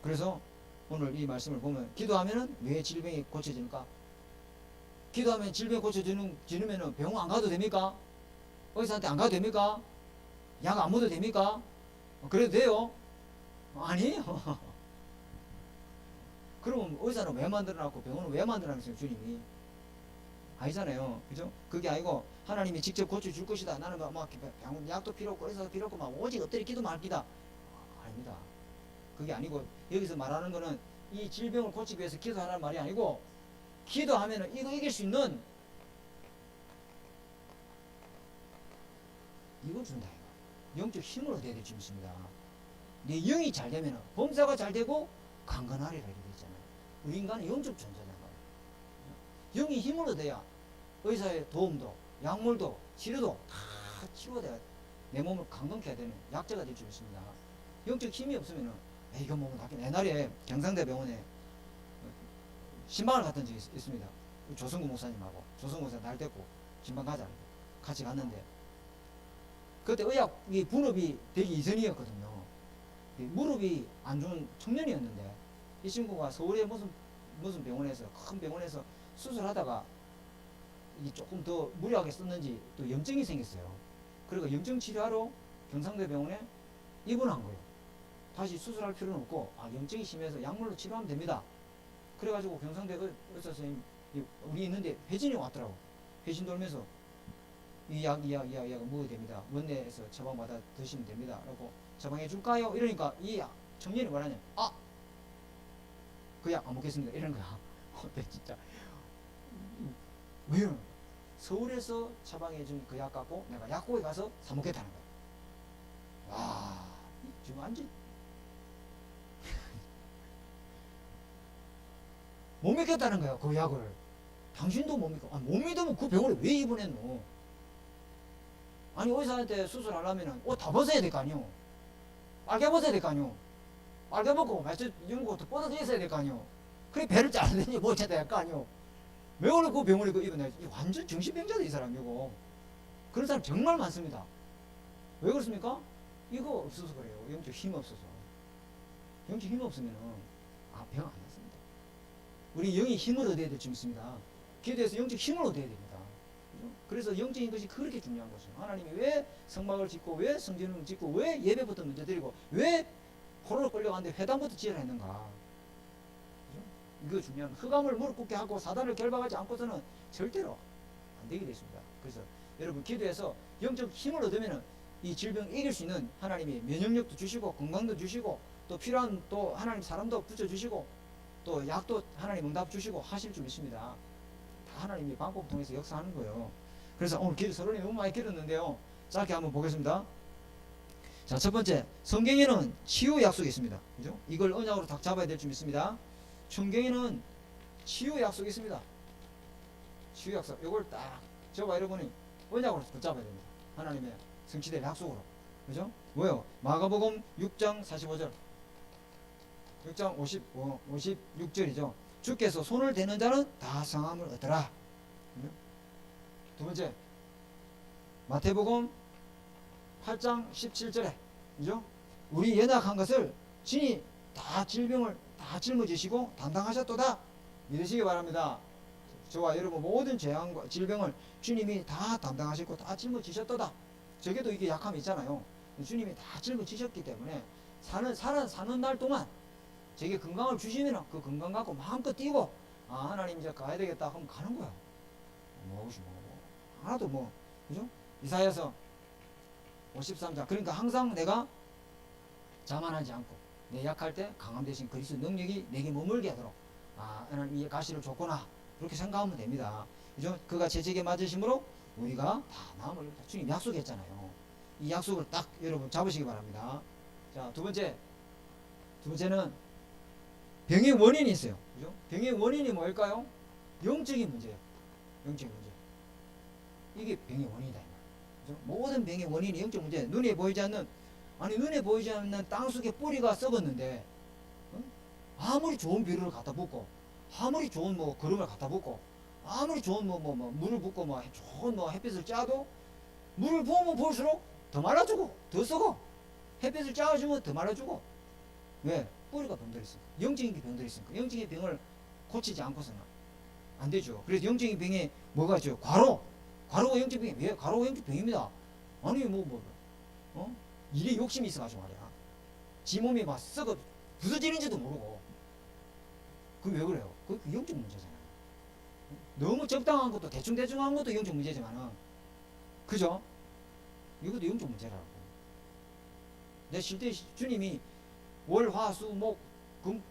그래서 오늘 이 말씀을 보면 기도하면은 왜 질병이 고쳐지니까? 기도하면 질병이 고쳐지면은 병원 안 가도 됩니까? 의사한테 안 가도 됩니까? 약 안 먹어도 됩니까? 그래도 돼요? 아니에요. 그럼 의사는 왜 만들어놨고 병원은 왜 만들어놨어요, 주님이? 아니잖아요. 그죠? 그게 아니고 하나님이 직접 고쳐줄 것이다. 나는 막 병원 약도 필요 없고 의사도 필요 없고 막 오직 엎드려 기도만 할 기다. 아닙니다. 그게 아니고 여기서 말하는 거는 이 질병을 고치기 위해서 기도하라는 말이 아니고 기도하면은 이거 이길 수 있는 이걸 준다 이거. 영적 힘을 얻어야 될 줄 믿습니다. 내 영이 잘 되면은 범사가 잘 되고 강건하리라 이렇게 있잖아요. 우리 인간은 영적 존재잖아요. 영이 힘을 얻어야 의사의 도움도 약물도 치료도 다 치료돼야 내 몸을 강건케 해야 되는 약자가 될 줄 믿습니다. 영적 힘이 없으면은 이거 먹으면 낫겠네. 옛날에 경상대 병원에 신방을 갔던 적이 있습니다. 조성구 목사님하고 조성구 목사 날 데리고 신방 가자 같이 갔는데 그때 의학이 분업이 되기 이전이었거든요. 무릎이 안 좋은 청년이었는데 이 친구가 서울의 무슨 병원에서 큰 병원에서 수술하다가 이게 조금 더 무리하게 썼는지 또 염증이 생겼어요. 그리고 염증 치료하러 경상대 병원에 입원한 거예요. 다시 수술할 필요는 없고 염증이 심해서 약물로 치료하면 됩니다. 그래가지고 경상대 의사 선생님 우리 있는데 회진이 왔더라고. 회진 돌면서 이 약 먹어야 됩니다. 원내에서 처방받아 드시면 됩니다. 라고 처방해 줄까요? 이러니까 이 청년이 뭐라냐? 그 약 안 먹겠습니다. 이러는 거야. 진짜 왜요? 서울에서 처방해 준 그 약 갖고 내가 약국에 가서 사 먹겠다는 거야. 와, 지금 완전 못 믿겠다는 거야, 그 약을. 당신도 못 믿고. 못 믿으면 그 병원에 왜 입원했노? 아니, 의사한테 수술하려면은 옷 다 벗어야 될 거 아니오? 빨개 벗어야 될 거 아니오? 빨개 벗고, 말씀 이런 것도 뻗어져 있어야 될 거 아니오? 그래, 배를 자르든지 뭐 해야 될 거 아니오? 왜 오늘 그 병원에 그 입원해? 완전 정신병자다, 이 사람, 이거. 그런 사람 정말 많습니다. 왜 그렇습니까? 이거 없어서 그래요. 영적 힘 없어서. 영적 힘 없으면은, 병 안 났습니다. 우리 영이 힘을 얻어야 될 줄 믿습니다. 기도해서 영적 힘을 얻어야 됩니다. 그래서 영적인 것이 그렇게 중요한 거죠. 하나님이 왜 성막을 짓고, 왜 성전을 짓고, 왜 예배부터 먼저 드리고, 왜 포로로 끌려가는데 회당부터 지으라 했는가. 그죠? 이거 중요한, 흑암을 무릎 꿇게 하고 사단을 결박하지 않고서는 절대로 안 되게 되어 있습니다. 그래서 여러분 기도해서 영적 힘을 얻으면 이 질병 이길 수 있는 하나님이 면역력도 주시고, 건강도 주시고, 또 필요한 또 하나님 사람도 붙여주시고, 또 약도 하나님 응답 주시고 하실 줄 믿습니다. 다 하나님이 방법 통해서 역사하는 거예요. 그래서 오늘 서론이 너무 많이 길었는데요. 짧게 한번 보겠습니다. 자, 첫 번째, 성경에는 치유 약속이 있습니다. 그죠? 이걸 언약으로 딱 잡아야 될 줄 믿습니다. 성경에는 치유 약속이 있습니다. 치유 약속. 이걸 딱 저와 여러분이 언약으로 붙잡아야 됩니다. 하나님의 성취될 약속으로. 그죠? 뭐요? 마가복음 6장 45절. 6장 56절이죠. 주께서 손을 대는 자는 다 성함을 얻더라. 두 번째, 마태복음 8장 17절에, 그죠? 우리 연약한 것을 진이 다 질병을 다 짊어지시고 담당하셨도다. 믿으시기 바랍니다. 저와 여러분 모든 재앙과 질병을 주님이 다 담당하시고 다 짊어지셨도다. 저게도 이게 약함이 있잖아요. 주님이 다 짊어지셨기 때문에 사는 날 동안 제게 건강을 주시면 그 건강 갖고 마음껏 뛰고 하나님 이제 가야 되겠다 하면 가는 거야. 하나도 그죠? 이사야서 53장. 그러니까 항상 내가 자만하지 않고 내 약할 때 강함 대신 그리스도 능력이 내게 머물게 하도록 나는 이 가시를 줬구나 그렇게 생각하면 됩니다. 그죠? 그가 채찍에 맞으심으로 우리가 다 나음을 주님 약속했잖아요. 이 약속을 딱 여러분 잡으시기 바랍니다. 자, 두 번째는 병의 원인이 있어요. 그죠? 병의 원인이 뭘까요? 영적인 문제예요. 영적인 문제. 이게 병의 원인이다. 그죠? 모든 병의 원인이 영적 문제. 눈에 보이지 않는 땅속에 뿌리가 썩었는데 아무리 좋은 비료를 갖다 붓고 아무리 좋은 뭐 거름을 갖다 붓고 아무리 좋은 물을 붓고 좋은 햇빛을 쬐도 물을 부으면 부을수록 더 말라주고 더 썩어. 햇빛을 쬐어주면 더 말라주고. 왜? 뿌리가 병들어 있으니까. 영적인 게 병들어 있으니까. 영적인 병을 고치지 않고서는 안 되죠. 그래서 영적인 병에 뭐가 있죠? 과로가 영적 병이 왜? 과로가 영적 병입니다. 아니 일에 욕심이 있어가지고 말이야. 지 몸이 막 썩어 부서지는지도 모르고. 그게 왜 그래요? 그 영적 문제잖아요. 너무 적당한 것도 대충 한 것도 영적 문제지만은, 그죠? 이것도 영적 문제라고. 내 실제 주님이 월, 화, 수, 목, 금,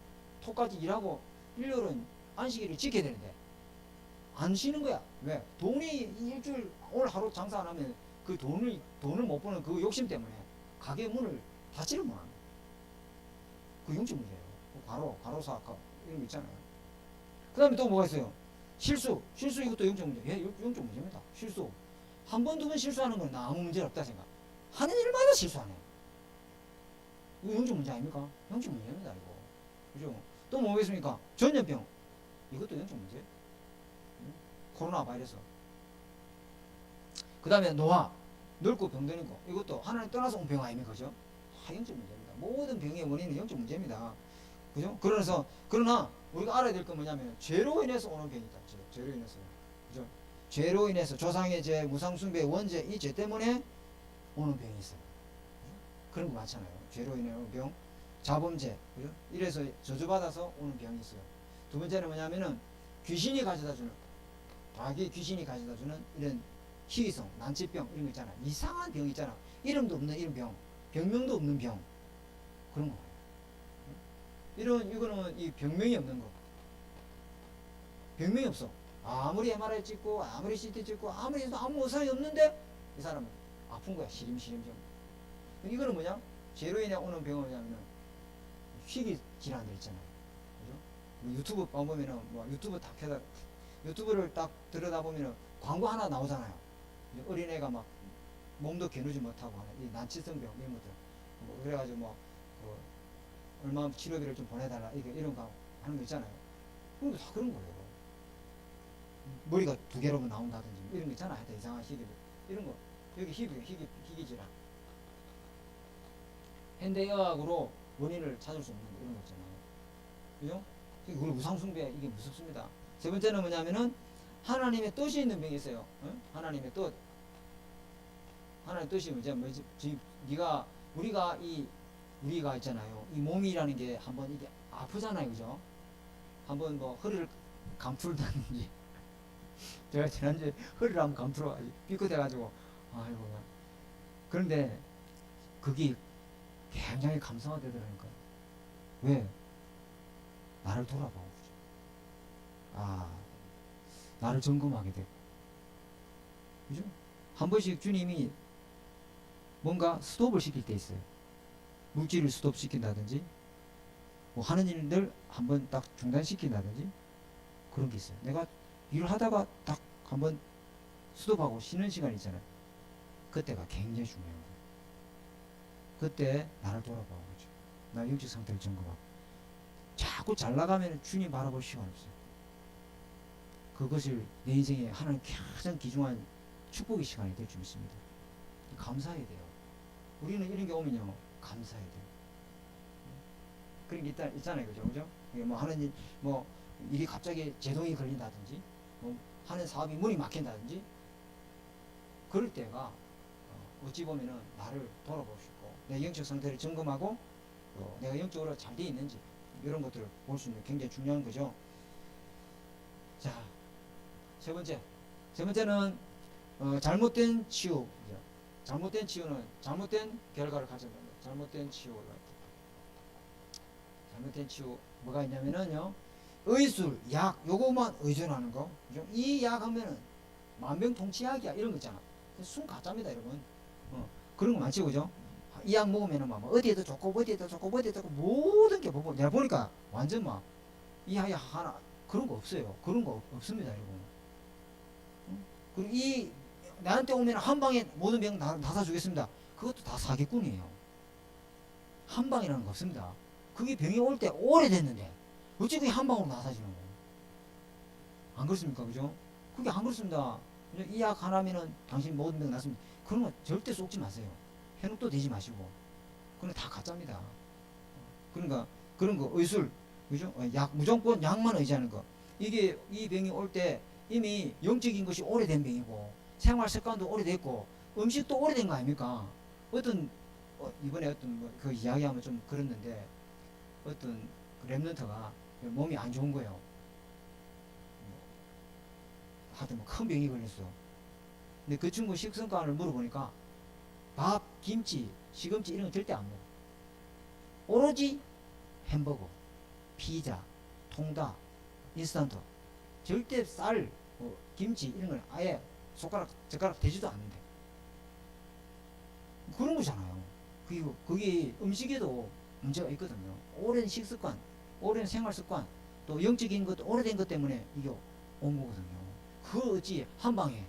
토까지 일하고 일요일은 안식일을 지켜야 되는데 안 쉬는 거야. 왜? 돈이 일주일 오늘 하루 장사 안 하면 그 돈을 못 버는 그 욕심 때문에 가게 문을 닫지를 못하는 거야. 그 영적 문제예요. 과로사 이런 거 있잖아요. 그 다음에 또 뭐가 있어요? 실수 이것도 영적 문제. 예, 영적 문제입니다. 실수. 한 번, 두 번 실수하는 건 나 아무 문제 없다 생각. 하는 일마다 실수하네. 이거 영적 문제 아닙니까? 영적 문제입니다, 이거. 그죠? 또 뭐겠습니까? 전염병. 이것도 영적 문제. 코로나 바이러스. 그 다음에 노화. 늙고 병드는 거. 이것도 하나님 떠나서 온 병 아닙니까? 그죠? 영적 문제입니다. 모든 병의 원인은 영적 문제입니다. 그죠? 그러나 우리가 알아야 될 건 뭐냐면 죄로 인해서 오는 병이 있다. 죄로 인해서요. 그죠? 죄로 인해서 조상의 죄, 무상숭배, 원죄 이 죄 때문에 오는 병이 있어요. 그런 거 많잖아요. 죄로 인해 오는 병, 자범죄, 그죠? 이래서 저주받아서 오는 병이 있어요. 두 번째는 뭐냐면은 귀신이 가져다주는, 마귀의 귀신이 가져다주는 이런 희귀성, 난치병 이런 거 있잖아. 이상한 병 있잖아. 이름도 없는 이런 병, 병명도 없는 병, 그런 거. 이거는 이 병명이 없는 거. 병명이 없어. 아무리 MRI 찍고 아무리 CT 찍고 아무리 해도 아무 의상이 없는데 이 사람은 아픈 거야. 시림시림 좀. 이거는 뭐냐? 죄로 인해 오는 병은 뭐냐면 희귀 질환들 있잖아요. 그죠? 유튜브 보면은 유튜브를 딱 들여다보면은 광고 하나 나오잖아요. 어린애가 막 몸도 겨누지 못하고 하는 이 난치성병 이런 것들. 그래가지고 얼마 치료비를 좀 보내달라 이런 거 하는 거 있잖아요. 그런 거 다 그런 거예요. 머리가 두 개로만 나온다든지 이런 거 있잖아. 하여튼 이상한 희귀 이런 거. 여기 희귀 질환. 현대의학으로 원인을 찾을 수 없는 거 이런 거 있잖아요. 그죠? 우리 무상숭배 이게 무섭습니다. 세 번째는 뭐냐면은 하나님의 뜻이 있는 병이 있어요. 응? 하나님의 뜻. 하나님의 뜻이 뭐지? 우리가 있잖아요. 이 몸이라는 게 한번 이게 아프잖아요. 그죠? 한번 허리를 감풀다든지. 제가 지난주에 허리를 한번 감풀어가지고 삐끗해가지고 아이고. 그런데 그게 굉장히 감성화되더라니까요. 왜? 나를 돌아보고 나를 점검하게 되고. 그죠? 한 번씩 주님이 뭔가 스톱을 시킬 때 있어요. 물질을 스톱시킨다든지 하는 일들 한번 딱 중단시킨다든지 그런 게 있어요. 내가 일을 하다가 딱 한번 스톱하고 쉬는 시간이 있잖아요. 그때가 굉장히 중요해요. 그때 나를 돌아보는 거죠. 나 영적 상태를 점검하고. 자꾸 잘 나가면 주님 바라볼 시간 없어요. 그것을 내 인생에 하나님 가장 귀중한 축복의 시간이 될 줄 믿습니다. 감사해야 돼요. 우리는 이런 게 오면요 감사해야 돼요. 그런 게 있잖아요. 그죠? 하는 일, 일이 갑자기 제동이 걸린다든지, 하는 사업이 문이 막힌다든지, 그럴 때가, 어찌 보면은 나를 돌아볼 수 있고, 내 영적 상태를 점검하고, 내가 영적으로 잘 돼 있는지, 이런 것들을 볼 수 있는 굉장히 중요한 거죠. 자, 세 번째는, 잘못된 치유. 잘못된 치유는 잘못된 결과를 가져갑니다. 잘못된 치유가 잘못된 치유 뭐가 있냐면은요, 의술, 약 요거만 의존하는 거. 그죠? 이 약 하면은 만병통치약이야 이런 거 있잖아. 순 가짜입니다, 여러분. 그런 거 많지, 그죠? 이 약 먹으면은 막 어디에도 좋고 어디에도 좋고 어디에도 좋고 모든 게 보고 내가 보니까 완전 막 이 약이 하나 그런 거 없어요. 그런 거 없습니다, 여러분. 그리고 이 나한테 오면 한 방에 모든 병 다 사주겠습니다. 그것도 다 사기꾼이에요. 한 방이라는 거 없습니다. 그게 병이 올 때 오래됐는데 어찌 그게 한 방으로 다 사지는 거예요? 안 그렇습니까, 그죠? 그게 안 그렇습니다. 이 약 하나면은 당신 모든 병 낫습니다. 그런 거 절대 쏟지 마세요. 현혹도 되지 마시고. 그건 다 가짜입니다. 그러니까 그런 거 의술, 그죠? 약 무조건 약만 의지하는 거. 이게 이 병이 올 때 이미 영적인 것이 오래된 병이고 생활 습관도 오래됐고 음식도 오래된 거 아닙니까? 어떤 이번에 어떤 그 이야기하면 좀 그랬는데 어떤 랩런트가 몸이 안 좋은 거예요. 하여튼 뭐 큰 병이 걸렸어. 근데 그 친구 식습관을 물어보니까 밥, 김치, 시금치 이런 거 절대 안 먹어. 오로지 햄버거, 피자, 통닭, 인스턴트. 절대 쌀, 김치 이런 걸 아예 젓가락 대지도 않는데. 그런 거잖아요. 그리고 그게 음식에도 문제가 있거든요. 오랜 식습관, 오랜 생활 습관, 또 영적인 것도 오래된 것 때문에 이게 온 거거든요. 그걸 어찌 한 방에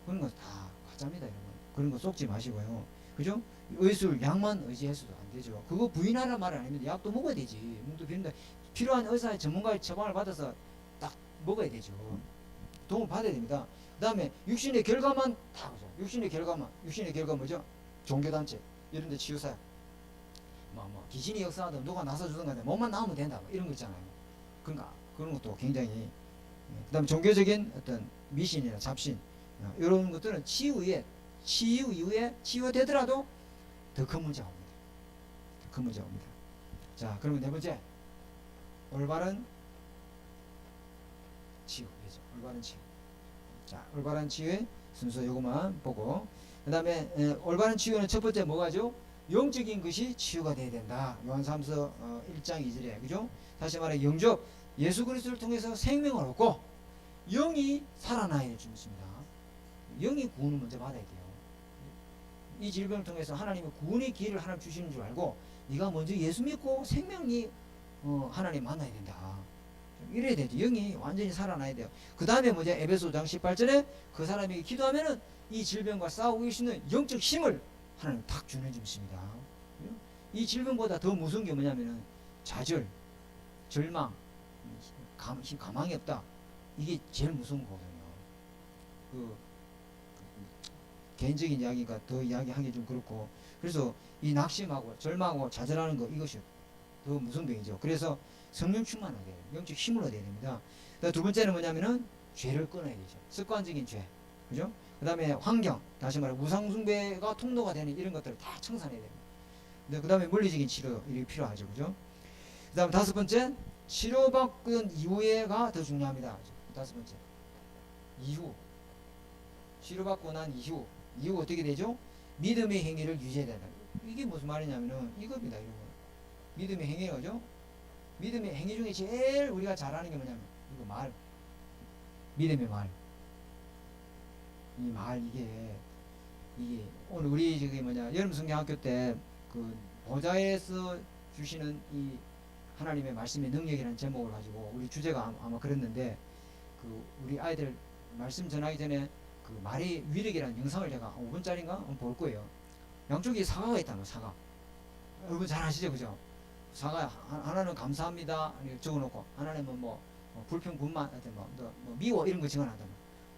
그런 거 다 가짜입니다, 여러분. 그런 거 쏙지 마시고요. 그죠? 의술, 약만 의지해서도 안 되죠. 그거 부인하라는 말은 아닙니다. 약도 먹어야 되지. 몸도 비는데 필요한 의사의 전문가의 처방을 받아서 딱 먹어야 되죠. 도움 받아야 됩니다. 그 다음에 육신의 결과만 다 그죠. 육신의 결과 뭐죠? 종교단체 이런 데 치유사역 귀신이 역사하든 누가 나서주든 간에 몸만 나오면 된다 이런 거 있잖아요. 그러니까 그런 것도 굉장히 그 다음에 종교적인 어떤 미신이나 잡신 이런 것들은 치유 이후에 치유되더라도 더 큰 문제가 옵니다. 더 큰 문제가 옵니다. 자, 그러면 네 번째 올바른 치유. 올바른 치유. 자, 올바른 치유의 순서 요것만 보고 그 다음에 올바른 치유는 첫 번째 뭐가죠? 영적인 것이 치유가 돼야 된다. 요한삼서 1장 2절에 그죠? 다시 말해 영접 예수 그리스도를 통해서 생명을 얻고 영이 살아나야 주십니다. 영이 구원을 먼저 받아야 돼요. 이 질병을 통해서 하나님의 구원의 기회를 하나님 주시는 줄 알고 네가 먼저 예수 믿고 생명이 하나님 만나야 된다. 이래야 되죠. 영이 완전히 살아나야 돼요. 그 다음에 뭐죠? 에베소 5장 18절에 그 사람에게 기도하면은 이 질병과 싸우고 계시는 영적 힘을 하나님 탁 주는 주십니다. 이 질병보다 더 무서운 게 뭐냐면은 좌절, 절망, 가망이 없다. 이게 제일 무서운 거거든요. 개인적인 이야기가 더 이야기하기 좀 그렇고 그래서 이 낙심하고 절망하고 좌절하는 거 이것이 더 무서운 병이죠. 그래서 성령 충만하게 영적 힘을 얻어야 됩니다. 두 번째는 뭐냐면은 죄를 끊어야 되죠. 습관적인 죄, 그죠? 그 다음에 환경, 다시 말해 우상숭배가 통로가 되는 이런 것들을 다 청산해야 됩니다. 그 다음에 물리적인 치료 이게 필요하죠, 그죠? 그 다음 다섯 번째 치료받은 이후에가 더 중요합니다. 다섯 번째 이후 치료받고 난 이후 어떻게 되죠? 믿음의 행위를 유지해야 된다. 이게 무슨 말이냐면은 이겁니다. 이거 믿음의 행위가죠. 믿음의 행위 중에 제일 우리가 잘하는 게 뭐냐면 이거 말, 믿음의 말. 이 말 이게 오늘 우리 저기 여름 성경학교 때 그 보좌에서 주시는 이 하나님의 말씀의 능력이라는 제목을 가지고 우리 주제가 아마 그랬는데 그 우리 아이들 말씀 전하기 전에 그 말의 위력이라는 영상을 제가 5분짜리인가 한번 볼 거예요. 양쪽에 사과가 있다, 사과. 여러분 잘 아시죠, 그죠? 사과 하나는 감사합니다 적어놓고 하나는 불평 분만 하여튼 미워 이런 거 적어놨다.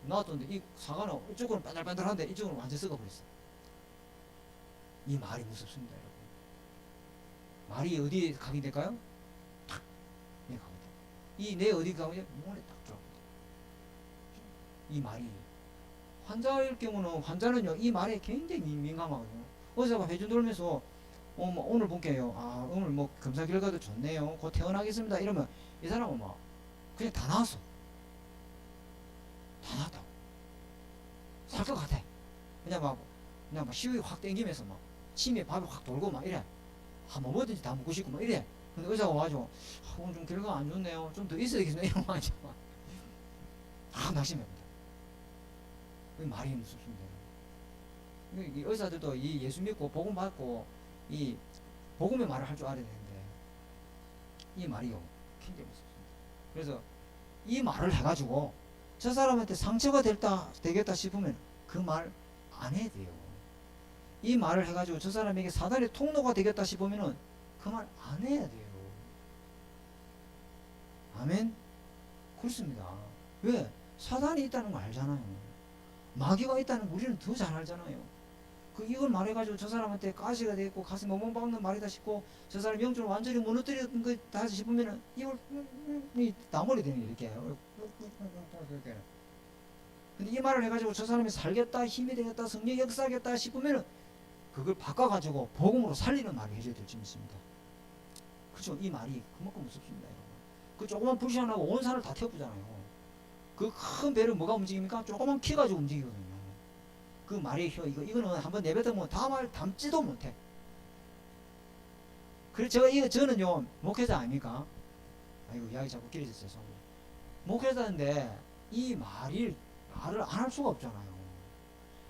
나왔던데 이 사과는 이쪽으로 반들반들한데 이쪽으로 완전 썩어버렸어. 이 말이 무섭습니다, 여러분. 말이 어디에 각인될까요? 탁! 내 각인돼. 이 내 어디 각인돼? 몸에 딱 들어갑니다. 이 말이 환자일 경우는 환자는요 이 말에 굉장히 민감하거든요. 어제가 회전 돌면서 오늘 볼게요. 오늘 검사 결과도 좋네요. 곧 퇴원하겠습니다. 이러면 이 사람은 그냥 다 나왔어. 다 나왔다고. 살 것 같아. 그냥 시위 확 땡기면서 침에 밥이 확 돌고 이래. 뭐든지 다 먹고 싶고 이래. 근데 의사가 와가지고 오늘 좀 결과가 안 좋네요. 좀 더 있어야 되겠네요. 이런 거 하죠. 다 낙심합니다. 말이 무섭습니다. 이 의사들도 이 예수 믿고 복음 받고 이 복음의 말을 할 줄 알아야 되는데 이 말이요 굉장히 무섭습니다. 그래서 이 말을 해가지고 저 사람한테 상처가 되겠다 싶으면 그 말 안 해야 돼요. 이 말을 해가지고 저 사람에게 사단의 통로가 되겠다 싶으면은 그 말 안 해야 돼요. 아멘? 그렇습니다. 왜? 사단이 있다는 거 알잖아요. 마귀가 있다는 거 우리는 더 잘 알잖아요. 이걸 말해가지고 저 사람한테 가시가 되겠고 가슴 멍멍 박는 말이다 싶고 저 사람 영적으로 완전히 무너뜨리는 거다 싶으면은 이걸 나머리 되는 게 이렇게. 근데 이 말을 해가지고 저 사람이 살겠다, 힘이 되겠다, 성령 역사하겠다 싶으면은 그걸 바꿔가지고 복음으로 살리는 말을 해줘야 될 줄 믿습니다. 그죠? 이 말이 그만큼 무섭습니다. 그 조그만 불씨하고 온 산을 다 태워보잖아요. 그 큰 배를 뭐가 움직입니까? 조그만 키 가지고 움직이거든요. 그 말의 혀, 이거는 한번 내뱉으면 다 말 담지도 못해. 그래서 저는요, 목회자 아닙니까? 아이고, 이야기 자꾸 길어졌어요. 목회자인데, 이 말을 안 할 수가 없잖아요.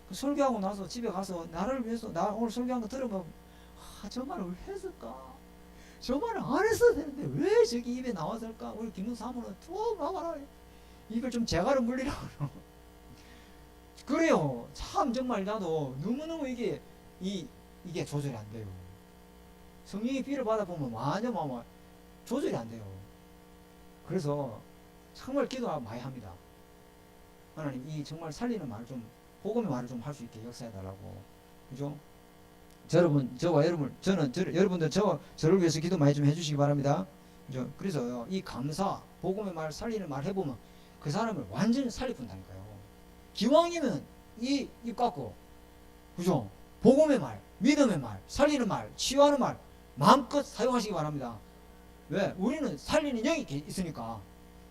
그 설교하고 나서 집에 가서, 나를 위해서, 나 오늘 설교한 거 들으면, 저 말을 왜 했을까? 저 말을 안 했어야 되는데, 왜 저기 입에 나왔을까? 우리 김문 사모는 툭 나와라. 이걸 좀 재갈을 물리라고. 그래요. 참 정말 나도 너무너무 이게 조절이 안 돼요. 성령의 비를 받아보면 완전 조절이 안 돼요. 그래서 정말 기도 많이 합니다. 하나님 이 정말 살리는 말을 좀 복음의 말을 좀 할 수 있게 역사해 달라고. 그죠? 여러분들 저를 위해서 기도 많이 좀 해주시기 바랍니다. 그죠? 그래서 이 감사 복음의 말 살리는 말 해보면 그 사람을 완전히 살려본다니까요. 기왕이면 입 깎고, 그죠? 복음의 말, 믿음의 말, 살리는 말, 치유하는 말 마음껏 사용하시기 바랍니다. 왜? 우리는 살리는 영이 있으니까.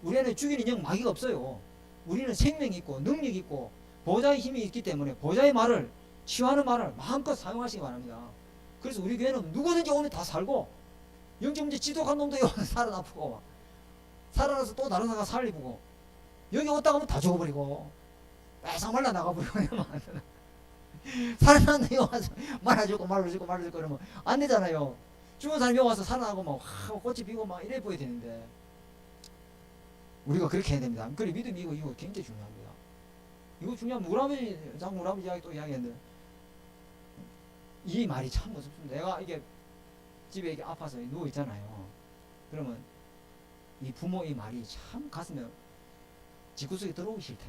우리는 죽이는 영 마귀가 없어요. 우리는 생명이 있고 능력이 있고 보좌의 힘이 있기 때문에 보좌의 말을, 치유하는 말을 마음껏 사용하시기 바랍니다. 그래서 우리 교회는 누구든지 오면 다 살고, 영적 문제 지독한 놈도 살아나고 살아나서 또 다른 사람 살리고, 여기 왔다 가면 다 죽어버리고 빼상 말라 나가버리고 살아났는 데 와서 말아주고 그러면 안 되잖아요. 죽은 사람이 와서 살아나고 막 꽃이 피고 막 이래 보여야 되는데 우리가 그렇게 해야 됩니다. 그래 믿음이 이거 굉장히 중요합니다. 이거 중요한 장무라버지 이야기 또 이야기했는데 이 말이 참 무섭습니다. 내가 이게 집에 이렇게 아파서 누워 있잖아요. 그러면 이 부모의 말이 참 가슴에 집구석에 들어오기 싫대.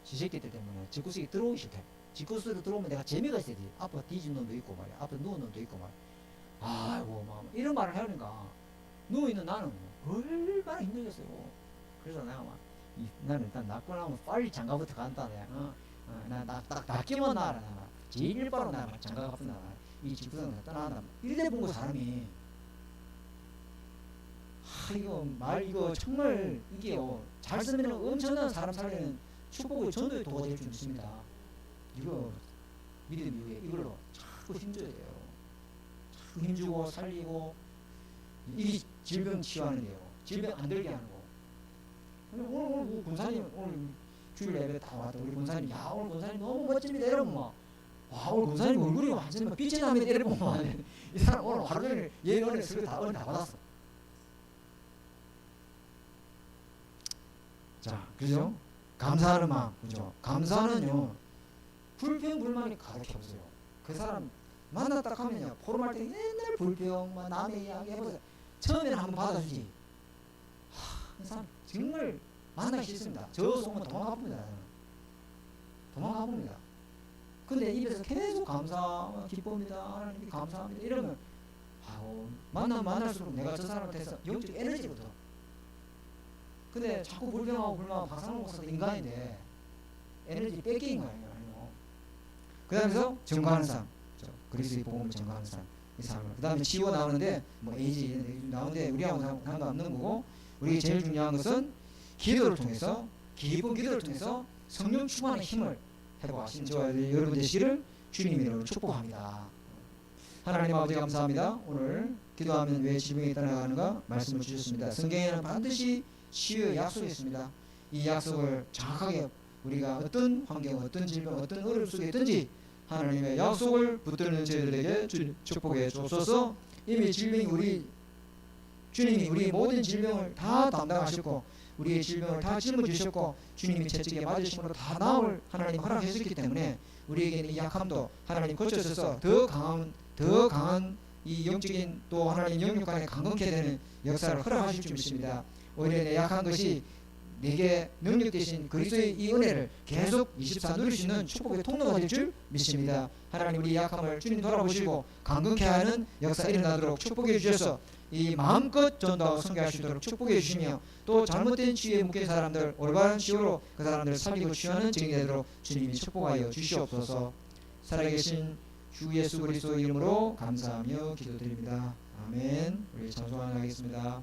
지새끼들 때문에 집구석에 들어오기 싫대. 집구석에 들어오면 내가 재미가 있어야지. 아빠 뒤진 놈도 있고 말이야. 앞에 누운 놈도 있고 말이야. 아이고 막 이런 말을 하니까 누워있는 나는 얼마나 힘들겠어요. 그래서 내가 나는 일단 낫고 나면 빨리 장가부터 간다네. 딱 낫기만 나라. 제일 일바로 나 장가 가본다. 이 집구석을 떠나간다. 이래 본 거 사람이 이거 정말 이게요. 잘 쓰면 엄청난 사람 살리는 축복의 전도의 도가 될 줄 믿습니다. 이거 믿음 이후에 이걸로 자꾸 힘줘야 돼요. 자꾸 힘주고 살리고 이 질병 치유하는데요. 질병 안 들게 하는 거. 오늘 권사님 오늘 주일 예배 다 왔다. 우리 권사님 오늘 권사님 너무 멋집니다. 이러면 오늘 권사님 얼굴이 완전히 빛이 납니다. 이러면 이 사람 오늘 하루 종일 예언의 설교 다 받았어. 자, 그죠? 감사하는 마음, 그죠? 감사는요, 불평불만이 가득해보세요. 그 사람 만났다 하면요, 포럼할 때 옛날 불평, 남의 이야기 해보세요. 처음에는 한번 받아주지. 그 사람 정말 만나기 싫습니다. 저 속으면 도망가봅니다. 도망가봅니다. 근데 입에서 계속 기쁩니다. 하나님 감사합니다. 이러면, 만날수록 내가 저 사람한테서 영적 에너지거든. 근데 자꾸 불평하고 불만 박상호 목사도 인간인데 에너지 뺏긴 거예요. 그 다음에서 증거하는 사람, 그리스도의 복음을 증거하는 사람, 이 사람을. 그 다음에 치유가 나오는데 에이지 나오는데 우리하고 상관없는 거고, 우리에게 제일 중요한 것은 기도를 통해서, 깊은 기도를 통해서 성령 충만의 힘을 회복하신 저와 여러분 되시기를 주님 이름으로 축복합니다. 하나님 아버지 감사합니다. 오늘 기도하면 왜 질병이 떠나가는가 말씀을 주셨습니다. 성경에는 반드시 치유의 약속이 있습니다. 이 약속을 정확하게 우리가 어떤 환경, 어떤 질병, 어떤 어려움 속에 있든지 하나님의 약속을 붙드는 저희들에게 축복해 주옵소서. 이미 질병이 주님이 우리 모든 질병을 다 담당하셨고 우리의 질병을 다 짊어지셨고 주님이 채찍에 맞으심으로 다 나을 하나님 허락하셨기 때문에 우리에게는 이 약함도 하나님 고쳐주셔서 더 강한 이 영적인 또 하나님 영육 간에 강건케 되는 역사를 허락하실 줄 믿습니다. 오히려 내 약한 것이 내게 능력 되신 그리스도의 이 은혜를 계속 24 누릴 수 있는 축복의 통로가 될 줄 믿습니다. 하나님 우리 약함을 주님 돌아보시고 강건케 하는 역사 일어나도록 축복해 주셔서 이 마음껏 전도하고 선교할 수 있도록 축복해 주시며 또 잘못된 치유에 묶인 사람들 올바른 치유로 그 사람들을 살리고 치유하는 증인이 되도록 주님이 축복하여 주시옵소서. 살아계신 주 예수 그리스도 이름으로 감사하며 기도드립니다. 아멘. 우리 찬송하겠습니다.